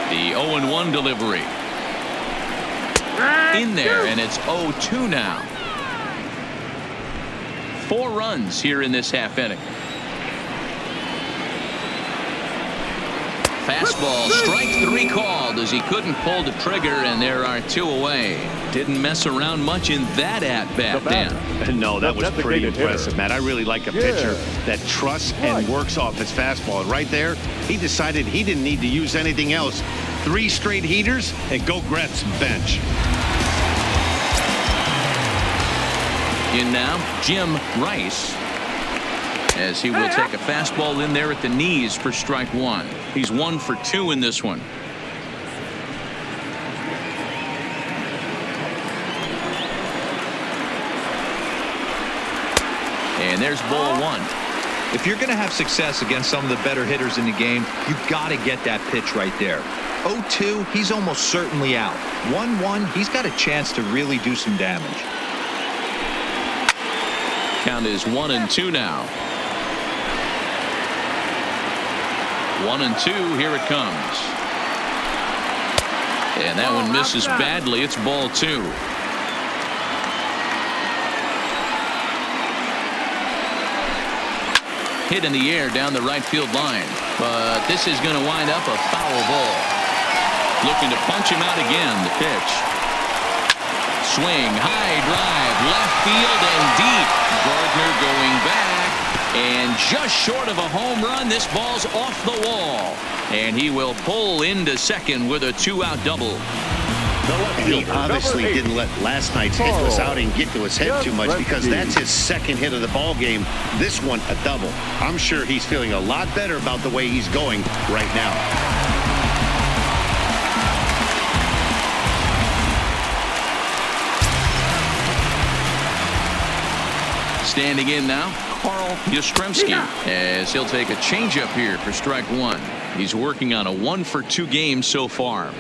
A: The 0-1 delivery. In there, and it's 0-2 now. 4 runs here in this half inning. Fastball, strike 3 called as he couldn't pull the trigger, and there are 2 away. Didn't mess around much in that at-bat, Dan.
B: No, that was pretty impressive, Matt. I really like a pitcher that trusts and works off his fastball. And right there, he decided he didn't need to use anything else. 3 straight heaters and go grab some bench.
A: In now, Jim Rice, as he will take a fastball in there at the knees for strike 1. He's 1 for 2 in this one. And there's ball 1.
C: If you're going to have success against some of the better hitters in the game, you've got to get that pitch right there. 0-2, he's almost certainly out. 1-1, he's got a chance to really do some damage.
A: Count is 1-2 now. 1-2, here it comes. And that one misses badly. It's ball 2. Hit in the air down the right field line, but this is going to wind up a foul ball. Looking to punch him out again. The pitch. Swing, high drive, left field and deep. Gardner going back, and just short of a home run. This ball's off the wall, and he will pull into second with a 2-out double.
B: He obviously didn't let last night's hitless outing get to his head too much, because that's his second hit of the ball game. This one a double. I'm sure he's feeling a lot better about the way he's going right now.
A: Standing in now, Carl Yastrzemski, as he'll take a changeup here for strike 1. He's working on a 1 for 2 game so far.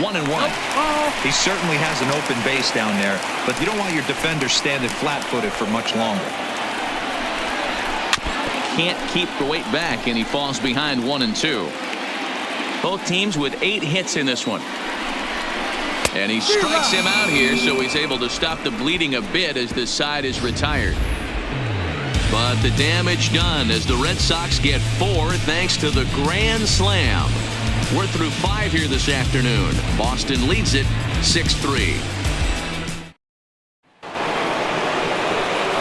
A: One and one.
C: He certainly has an open base down there, but you don't want your defender standing flat-footed for much longer.
A: Can't keep the weight back, and he falls behind 1-2. Both teams with 8 hits in this one. And he strikes him out here, so he's able to stop the bleeding a bit as this side is retired. But the damage done as the Red Sox get 4 thanks to the grand slam. We're through 5 here this afternoon. Boston leads it 6-3.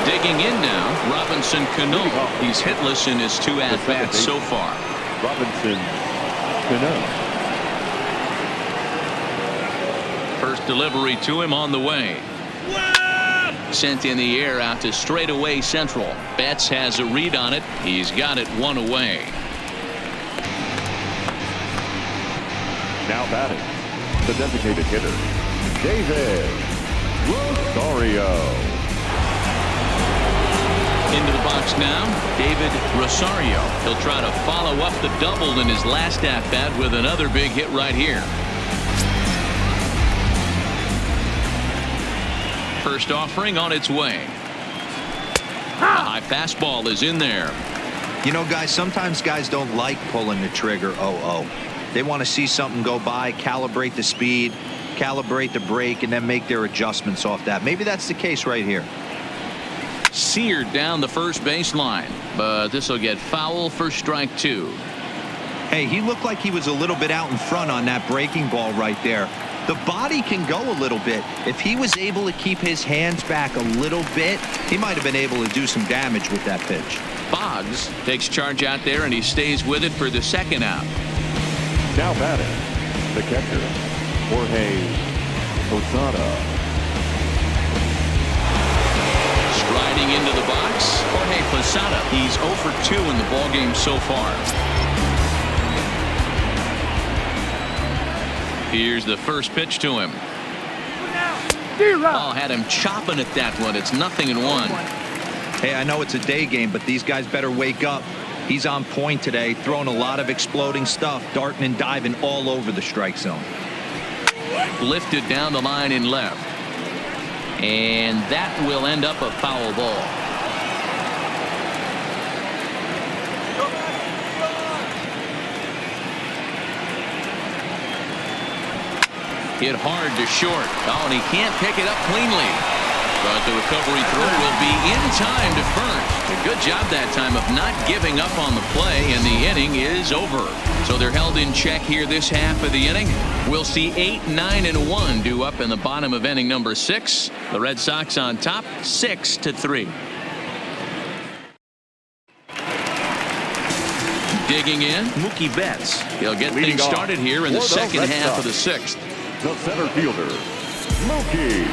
A: Digging in now, Robinson Cano. He's hitless in his 2 at-bats so far.
D: Robinson Cano.
A: First delivery to him on the way. Sent in the air out to straightaway central. Betts has a read on it. He's got it 1 away.
D: Now batting, the designated hitter, David Rosario.
A: Into the box now, David Rosario. He'll try to follow up the double in his last at-bat with another big hit right here. First offering on its way. A high fastball is in there.
C: You know, guys, sometimes guys don't like pulling the trigger 0-0. They want to see something go by, calibrate the speed, calibrate the brake, and then make their adjustments off that. Maybe that's the case right here.
A: Seared down the first baseline, but this will get foul for strike 2.
C: Hey, he looked like he was a little bit out in front on that breaking ball right there. The body can go a little bit. If he was able to keep his hands back a little bit, he might have been able to do some damage with that pitch.
A: Boggs takes charge out there, and he stays with it for the second out.
D: Now batting, the catcher, Jorge Posada.
A: Striding into the box, Jorge Posada. He's 0 for 2 in the ballgame so far. Here's the first pitch to him. Oh, had him chopping at that one. It's 0-1.
C: Hey, I know it's a day game, but these guys better wake up. He's on point today, throwing a lot of exploding stuff, darting and diving all over the strike zone.
A: Lifted down the line in left. And that will end up a foul ball. Hit hard to short. Oh, and he can't pick it up cleanly. But the recovery throw will be in time to first. A good job that time of not giving up on the play, and the inning is over. So they're held in check here this half of the inning. We'll see 8, 9, and 1 due up in the bottom of inning number 6. The Red Sox on top, 6-3. Digging in, Mookie Betts. He'll get things started here in the second half of the 6th.
D: The center fielder, Mookie.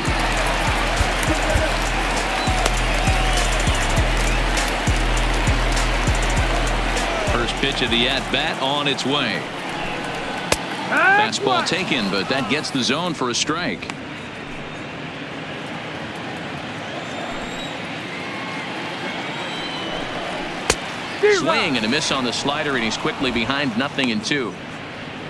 A: First pitch of the at-bat on its way. Fastball taken, but that gets the zone for a strike. Swing and a miss on the slider, and he's quickly behind 0-2.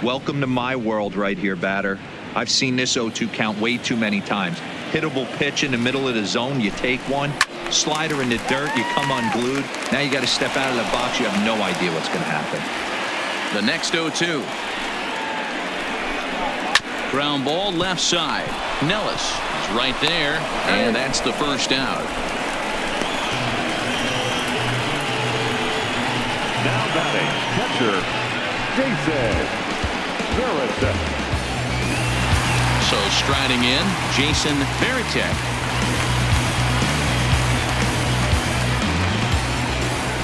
C: Welcome to my world right here, batter. I've seen this 0-2 count way too many times. Hittable pitch in the middle of the zone, you take one. Slider in the dirt, you come unglued. Now you got to step out of the box. You have no idea what's going to happen.
A: The next 0-2. Ground ball left side. Nellis is right there, and that's the first out.
D: Now batting, catcher, Jason Veritek.
A: So striding in, Jason Veritek.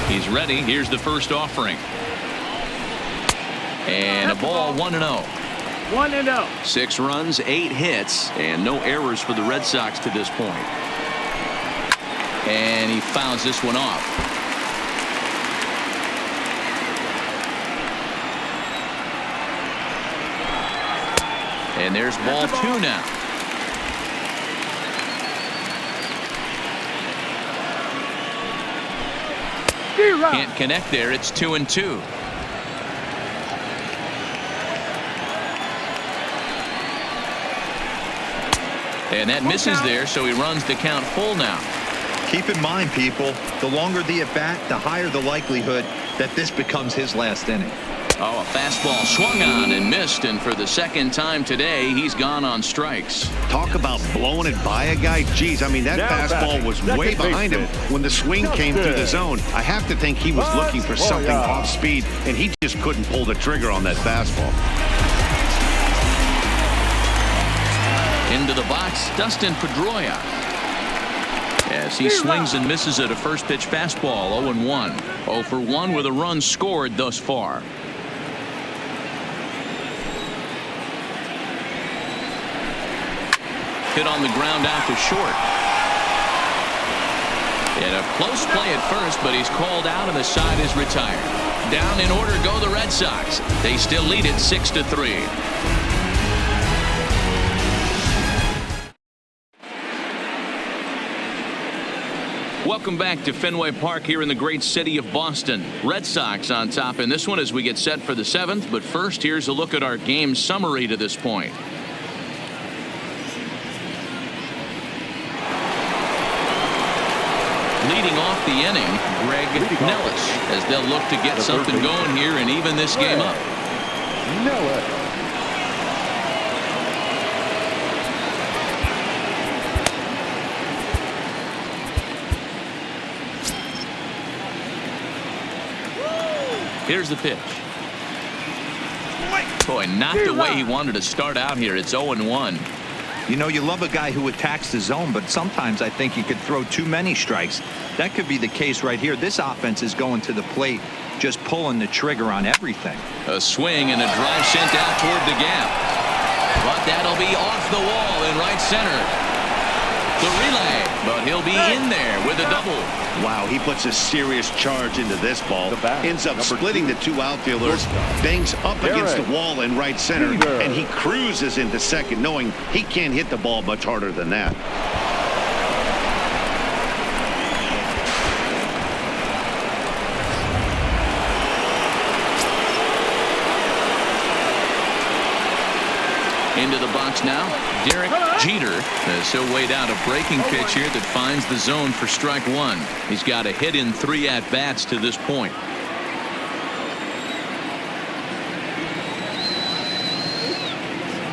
A: He's ready. Here's the first offering. And a ball, 1-0.
E: 1-0.
A: 6 runs, 8 hits, and no errors for the Red Sox to this point. And he fouls this one off. And there's ball 2 now. Can't connect there. It's 2-2. And that misses there, so he runs the count full now.
C: Keep in mind, people, the longer the at-bat, the higher the likelihood that this becomes his last inning.
A: Oh, a fastball swung on and missed, and for the second time today, he's gone on strikes.
B: Talk about blowing it by a guy. Geez, I mean, that fastball was way behind him when the swing came through the zone. I have to think he was looking for something off speed, and he just couldn't pull the trigger on that fastball.
A: Into the box, Dustin Pedroia. As he swings and misses at a first pitch fastball, 0-1. 0 for 1 with a run scored thus far. Hit on the ground out to short. And a close play at first, but he's called out and the side is retired. Down in order go the Red Sox. They still lead it 6-3. Welcome back to Fenway Park here in the great city of Boston. Red Sox on top in this one as we get set for the 7th. But first, here's a look at our game summary to this point. Leading off the inning, Greg Nellis, as they'll look to get something going here and even this game up.
D: Nellis.
A: Here's the pitch. Boy, not the way he wanted to start out here. It's 0-1.
C: You know, you love a guy who attacks the zone, but sometimes I think you could throw too many strikes. That could be the case right here. This offense is going to the plate, just pulling the trigger on everything.
A: A swing and a drive sent out toward the gap. But that'll be off the wall in right center. The relay, but he'll be in there with a double.
B: Wow, he puts a serious charge into this ball. Ends up splitting the two outfielders, bangs up against the wall in right center, and he cruises into second, knowing he can't hit the ball much harder than that.
A: Into the box now, Derek Jeter, as he'll wait out a breaking pitch here that finds the zone for strike one. He's got a hit in 3 at-bats to this point.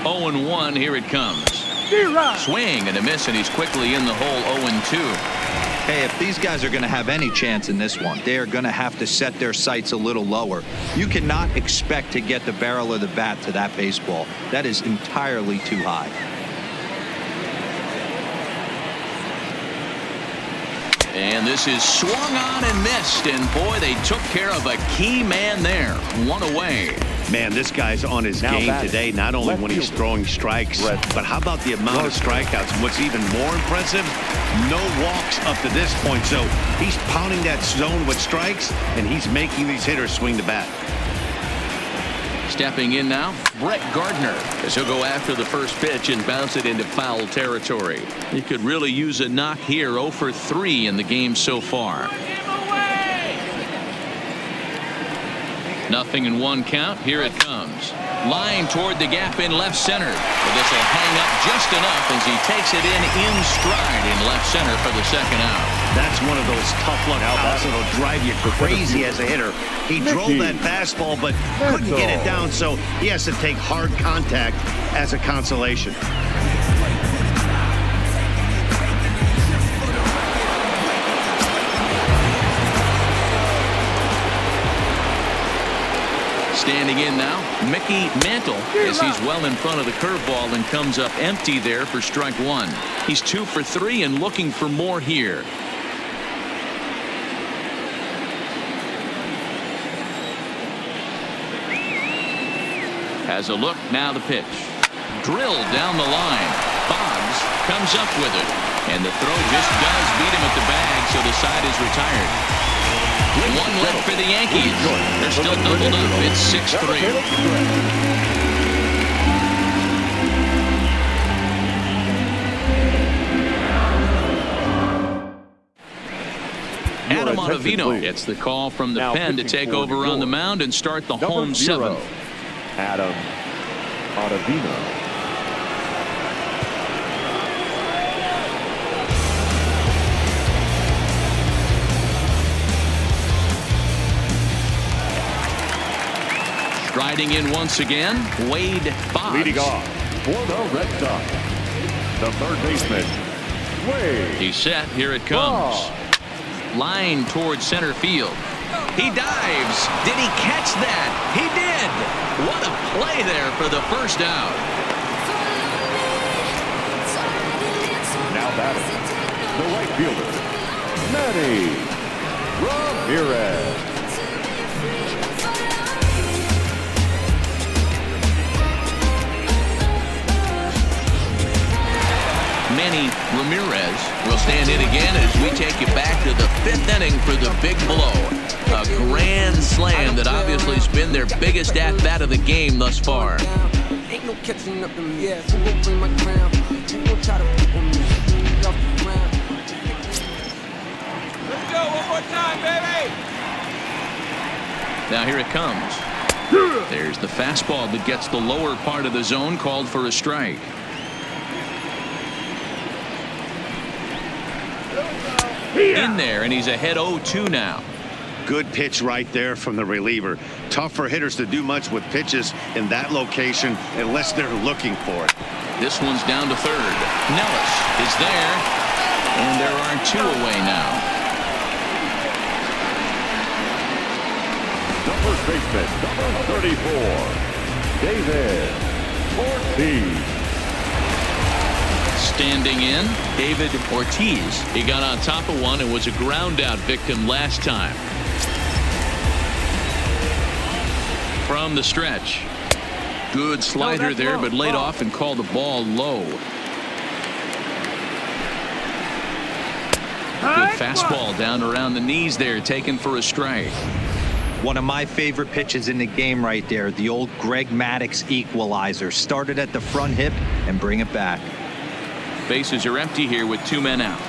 A: Oh and 1, here it comes. Swing and a miss, and he's quickly in the hole. 0-2.
C: Hey, if these guys are going to have any chance in this one, they are going to have to set their sights a little lower. You cannot expect to get the barrel of the bat to that baseball. That is entirely too high.
A: And this is swung on and missed, and boy, they took care of a key man there. 1 away.
B: Man, this guy's on his game today, not only when he's throwing strikes, but how about the amount of strikeouts? And what's even more impressive, no walks up to this point. So he's pounding that zone with strikes, and he's making these hitters swing the bat.
A: Stepping in now, Brett Gardner, as he'll go after the first pitch and bounce it into foul territory. He could really use a knock here. 0 for 3 in the game so far. 0-1 count. Here it comes. Line toward the gap in left center. But this will hang up just enough as he takes it in stride in left center for the second out.
B: That's one of those tough luck outs that'll drive you crazy as a hitter. He drove that fastball but couldn't get it down, so he has to take hard contact as a consolation.
A: Standing in now, Mickey Mantle, as he's well in front of the curveball and comes up empty there for strike one. He's 2 for 3 and looking for more here. Has a look, now the pitch. Drilled down the line. Boggs comes up with it. And the throw just does beat him at the bag, so the side is retired. 1 left for the Yankees. They're still doubled up. It's 6-3. Adam Ottavino gets the call from the pen to take over on the mound and start the home 7th.
D: Adam Ottavino.
A: Riding in once again, Wade Boggs.
D: Leading off for the Red Sox, the third baseman, Wade.
A: He's set. Here it comes. Line towards center field. He dives. Did he catch that? He did. What a play there for the first out.
D: Now batting, the right fielder, Manny Ramirez.
A: Manny Ramirez will stand in again as we take you back to the 5th inning for the big blow. A grand slam that obviously has been their biggest at-bat of the game thus far.
E: Ain't no catching up to me. Yeah, who gon' bring my crown? Who gon' try to put on me? Off the ground. Let's go one more time, baby.
A: Now here it comes. There's the fastball that gets the lower part of the zone, called for a strike. In there, and he's ahead 0-2 now.
B: Good pitch right there from the reliever. Tough for hitters to do much with pitches in that location unless they're looking for it.
A: This one's down to third. Nellis is there, and there are 2 away now.
D: The first baseman, number 34, David Ortiz.
A: Standing in, David Ortiz. He got on top of one and was a ground out victim last time. From the stretch. Good slider there, but laid off and called the ball low. Good fastball down around the knees there, taken for a strike.
C: One of my favorite pitches in the game right there, the old Greg Maddux equalizer. Started at the front hip and bring it back.
A: Bases are empty here with 2 men out.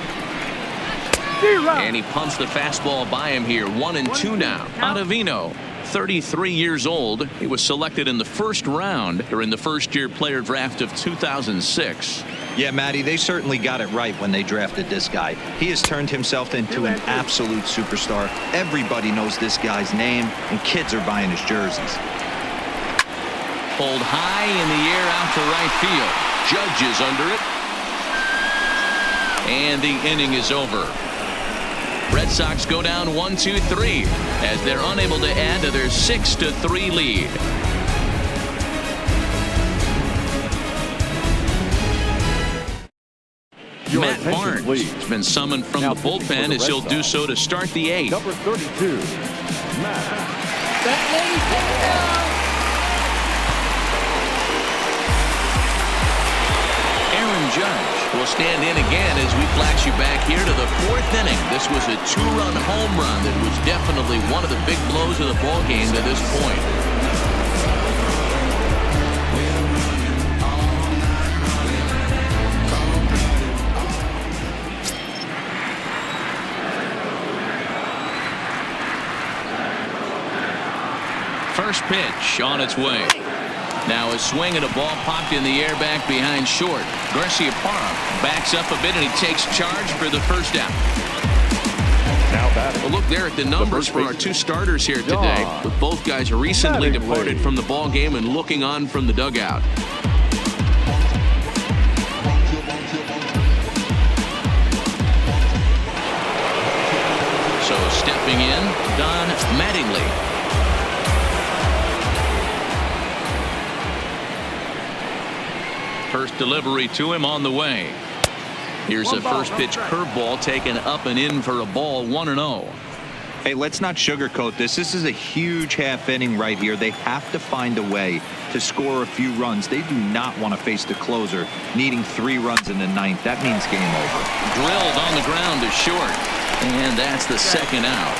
A: And he pumps the fastball by him here. 1-2 now. Ottavino, 33 years old. He was selected in the first round during the first-year player draft of 2006.
C: Yeah, Matty, they certainly got it right when they drafted this guy. He has turned himself into an absolute superstar. Everybody knows this guy's name, and kids are buying his jerseys.
A: Pulled high in the air out to right field. Judge is under it. And the inning is over. Red Sox go down 1-2-3 as they're unable to add to their 6-3 lead. Matt Barnes has been summoned from the bullpen as he'll do so to start the 8th.
D: Number 32, Matt.
A: Aaron Judge will stand in again as we flash you back here to the 4th inning. This was a 2-run home run that was definitely one of the big blows of the ball game to this point. First pitch on its way. Now a swing and a ball popped in the air back behind short. Garciaparra backs up a bit and he takes charge for the first out.
D: Now batting.
A: Well, look there at the numbers for our 2 starters here today, with both guys recently departed from the ball game and looking on from the dugout. So stepping in, Don Mattingly. First delivery to him on the way. Here's a first pitch curveball taken up and in for a ball. 1-0.
C: Hey, let's not sugarcoat this. This is a huge half inning right here. They have to find a way to score a few runs. They do not want to face the closer needing 3 runs in the 9th. That means game over.
A: Drilled on the ground to short, and that's the second out.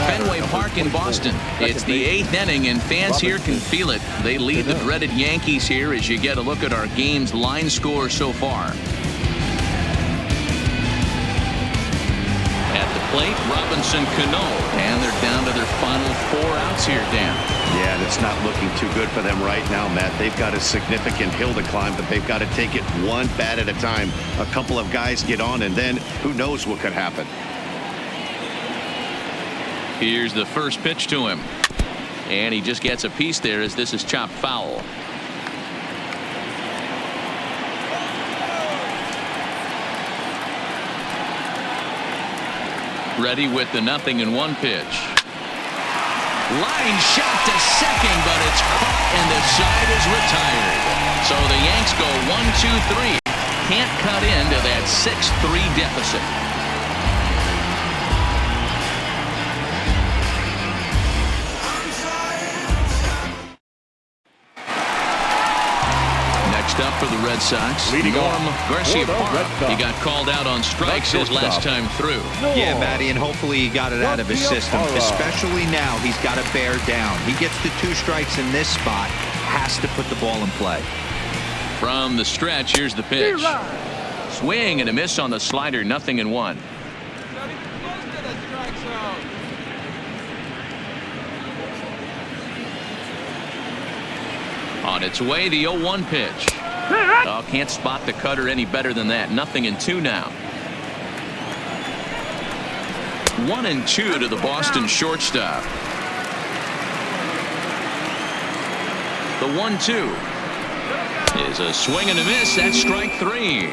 A: Fenway Park in Boston. It's the 8th inning, and fans here can feel it. They lead the dreaded Yankees here as you get a look at our game's line score so far. At the plate, Robinson Cano, and they're down to their final 4 outs here, Dan.
B: Yeah, and it's not looking too good for them right now, Matt. They've got a significant hill to climb, but they've got to take it one bat at a time. A couple of guys get on, and then who knows what could happen.
A: Here's the first pitch to him. And he just gets a piece there as this is chopped foul. Ready with the 0-1 pitch. Line shot to second, but it's caught and the side is retired. So the Yanks go 1-2-3. Can't cut into that 6-3 deficit. Up for the Red Sox, Norm Garciaparra. He got called out on strikes his last time through.
C: Yeah, Matty, and hopefully he got it out of his system. Especially now, he's got to bear down. He gets the 2 strikes in this spot, has to put the ball in play.
A: From the stretch, here's the pitch. Swing and a miss on the slider. 0-1. On its way, the 0-1 pitch. Oh, can't spot the cutter any better than that. 0-2 now. 1-2 to the Boston shortstop. The 1-2 is a swing and a miss. That's strike 3.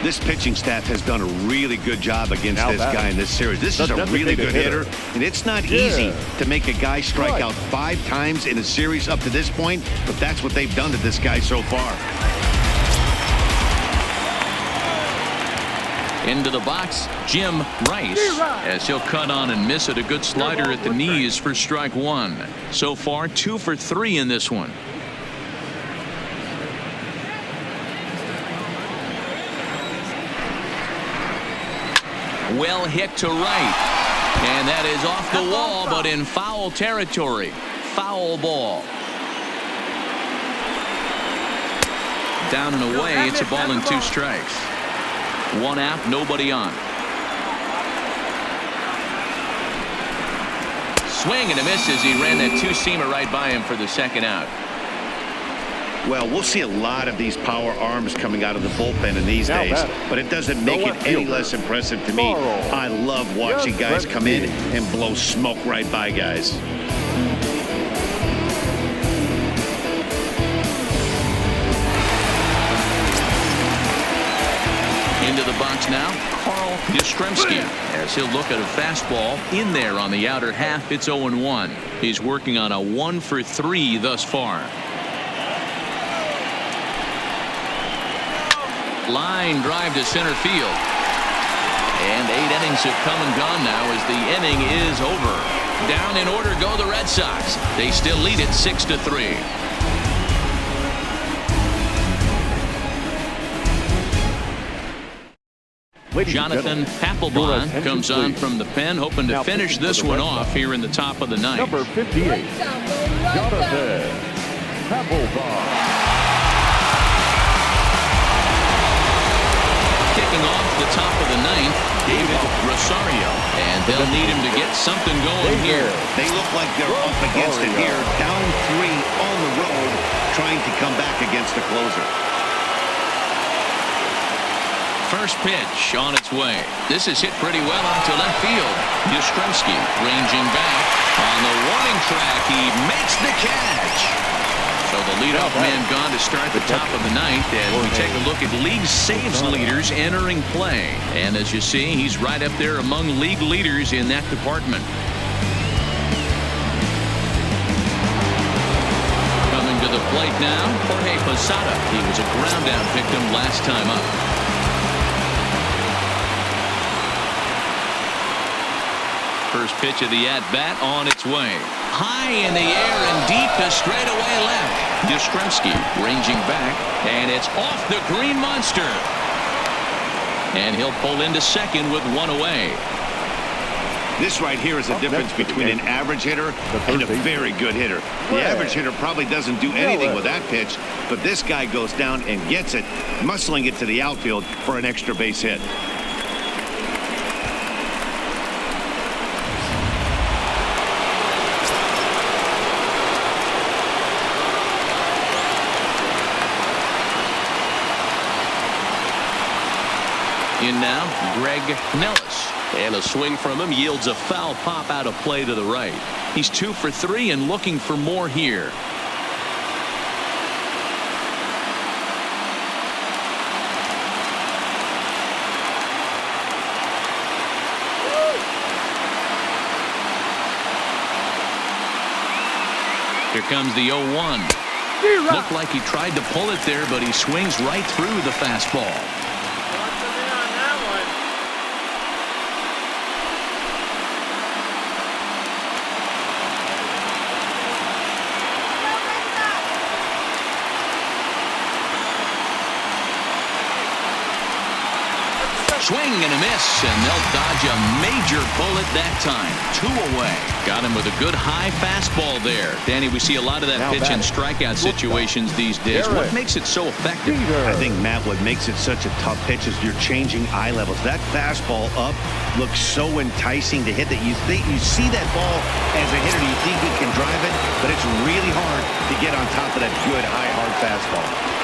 B: This pitching staff has done a really good job against this guy in this series. This is a really good hitter, and it's not easy to make a guy strike out 5 times in a series up to this point, but that's what they've done to this guy so far.
A: Into the box, Jim Rice, as he'll cut on and miss it. A good slider at the knees for strike one. So far, 2 for 3 in this one. Well hit to right. And that is off the wall, but in foul territory. Foul ball. Down and away. It's a ball and 2 strikes. 1 out, nobody on. Swing and a miss as he ran that 2-seamer right by him for the 2nd out.
B: Well, we'll see a lot of these power arms coming out of the bullpen in these days, but it doesn't make it any less impressive to me. I love watching guys come in and blow smoke right by guys.
A: Into the box now, Carl Yastrzemski, as he'll look at a fastball in there on the outer half. It's 0-1. He's working on a 1 for 3 thus far. Line drive to center field. And 8 innings have come and gone now as the inning is over. Down in order go the Red Sox. They still lead it 6-3. Jonathan Papelbon comes on from the pen, hoping to finish this one off here in the top of the 9th.
D: Number 58, Jonathan Papelbon.
A: Kicking off the top of the 9th, David Rosario, and they'll need him to get something going here.
B: They look like they're up against it here, down 3 on the road, trying to come back against the closer.
A: First pitch on its way. This is hit pretty well out to left field. Yastrzemski ranging back on the warning track. He makes the catch. So the leadoff man gone to start the top of the 9th as we take a look at league saves leaders entering play. And as you see, he's right up there among league leaders in that department. Coming to the plate now, Jorge Posada. He was a ground out victim last time up. First pitch of the at-bat on its way. High in the air and deep to straightaway left. Yastrzemski ranging back, and it's off the green monster. And he'll pull into second with 1 away.
B: This right here is a difference between an average hitter and a very good hitter. The average hitter probably doesn't do anything with that pitch, but this guy goes down and gets it, muscling it to the outfield for an extra base hit.
A: In now, Greg Nellis. And a swing from him yields a foul pop out of play to the right. He's 2 for 3 and looking for more here. Here comes the 0-1. Looked like he tried to pull it there, but he swings right through the fastball. Swing and a miss, and they'll dodge a major bullet that time. 2 away. Got him with a good high fastball there. Danny, we see a lot of that pitch and strikeout situations these days. What makes it so effective?
B: I think, Matt, what makes it such a tough pitch is you're changing eye levels. That fastball up looks so enticing to hit that you see that ball as a hitter, you think you can drive it, but it's really hard to get on top of that good high hard fastball.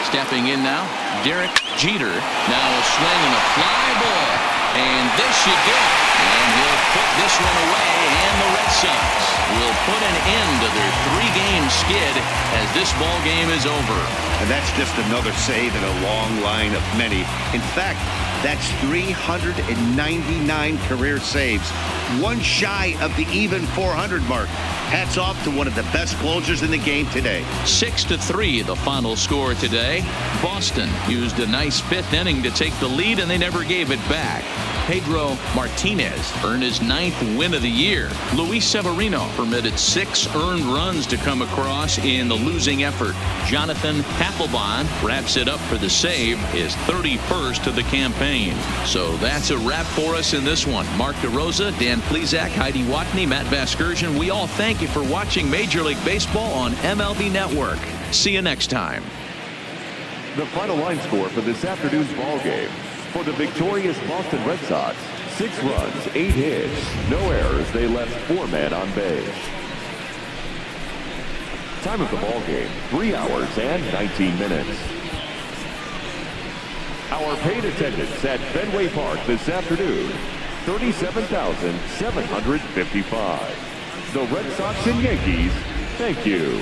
A: Stepping in now, Derek Jeter. Now a swing and a fly ball. And this you get. And he'll put this one away. And the Red Sox will put an end to their 3-game skid as this ball game is over.
B: And that's just another save in a long line of many. In fact, That's 399 career saves, one shy of the even 400 mark. Hats off to one of the best closers in the game today.
A: 6-3 the final score today. Boston used a nice fifth inning to take the lead, and they never gave it back. Pedro Martinez earned his 9th win of the year. Luis Severino permitted 6 earned runs to come across in the losing effort. Jonathan PAPELBON wraps it up for the save, his 31st of the campaign. So that's a wrap for us in this one. Mark DeRosa, Dan Plesac, Heidi Watney, Matt Vasgersian. We all thank you for watching Major League Baseball on MLB Network. See you next time.
D: The final line score for this afternoon's ball game. For the victorious Boston Red Sox, 6 runs, 8 hits, no errors. They left 4 men on base. Time of the ball game, 3 hours and 19 minutes. Our paid attendance at Fenway Park this afternoon, 37,755. The Red Sox and Yankees, thank you.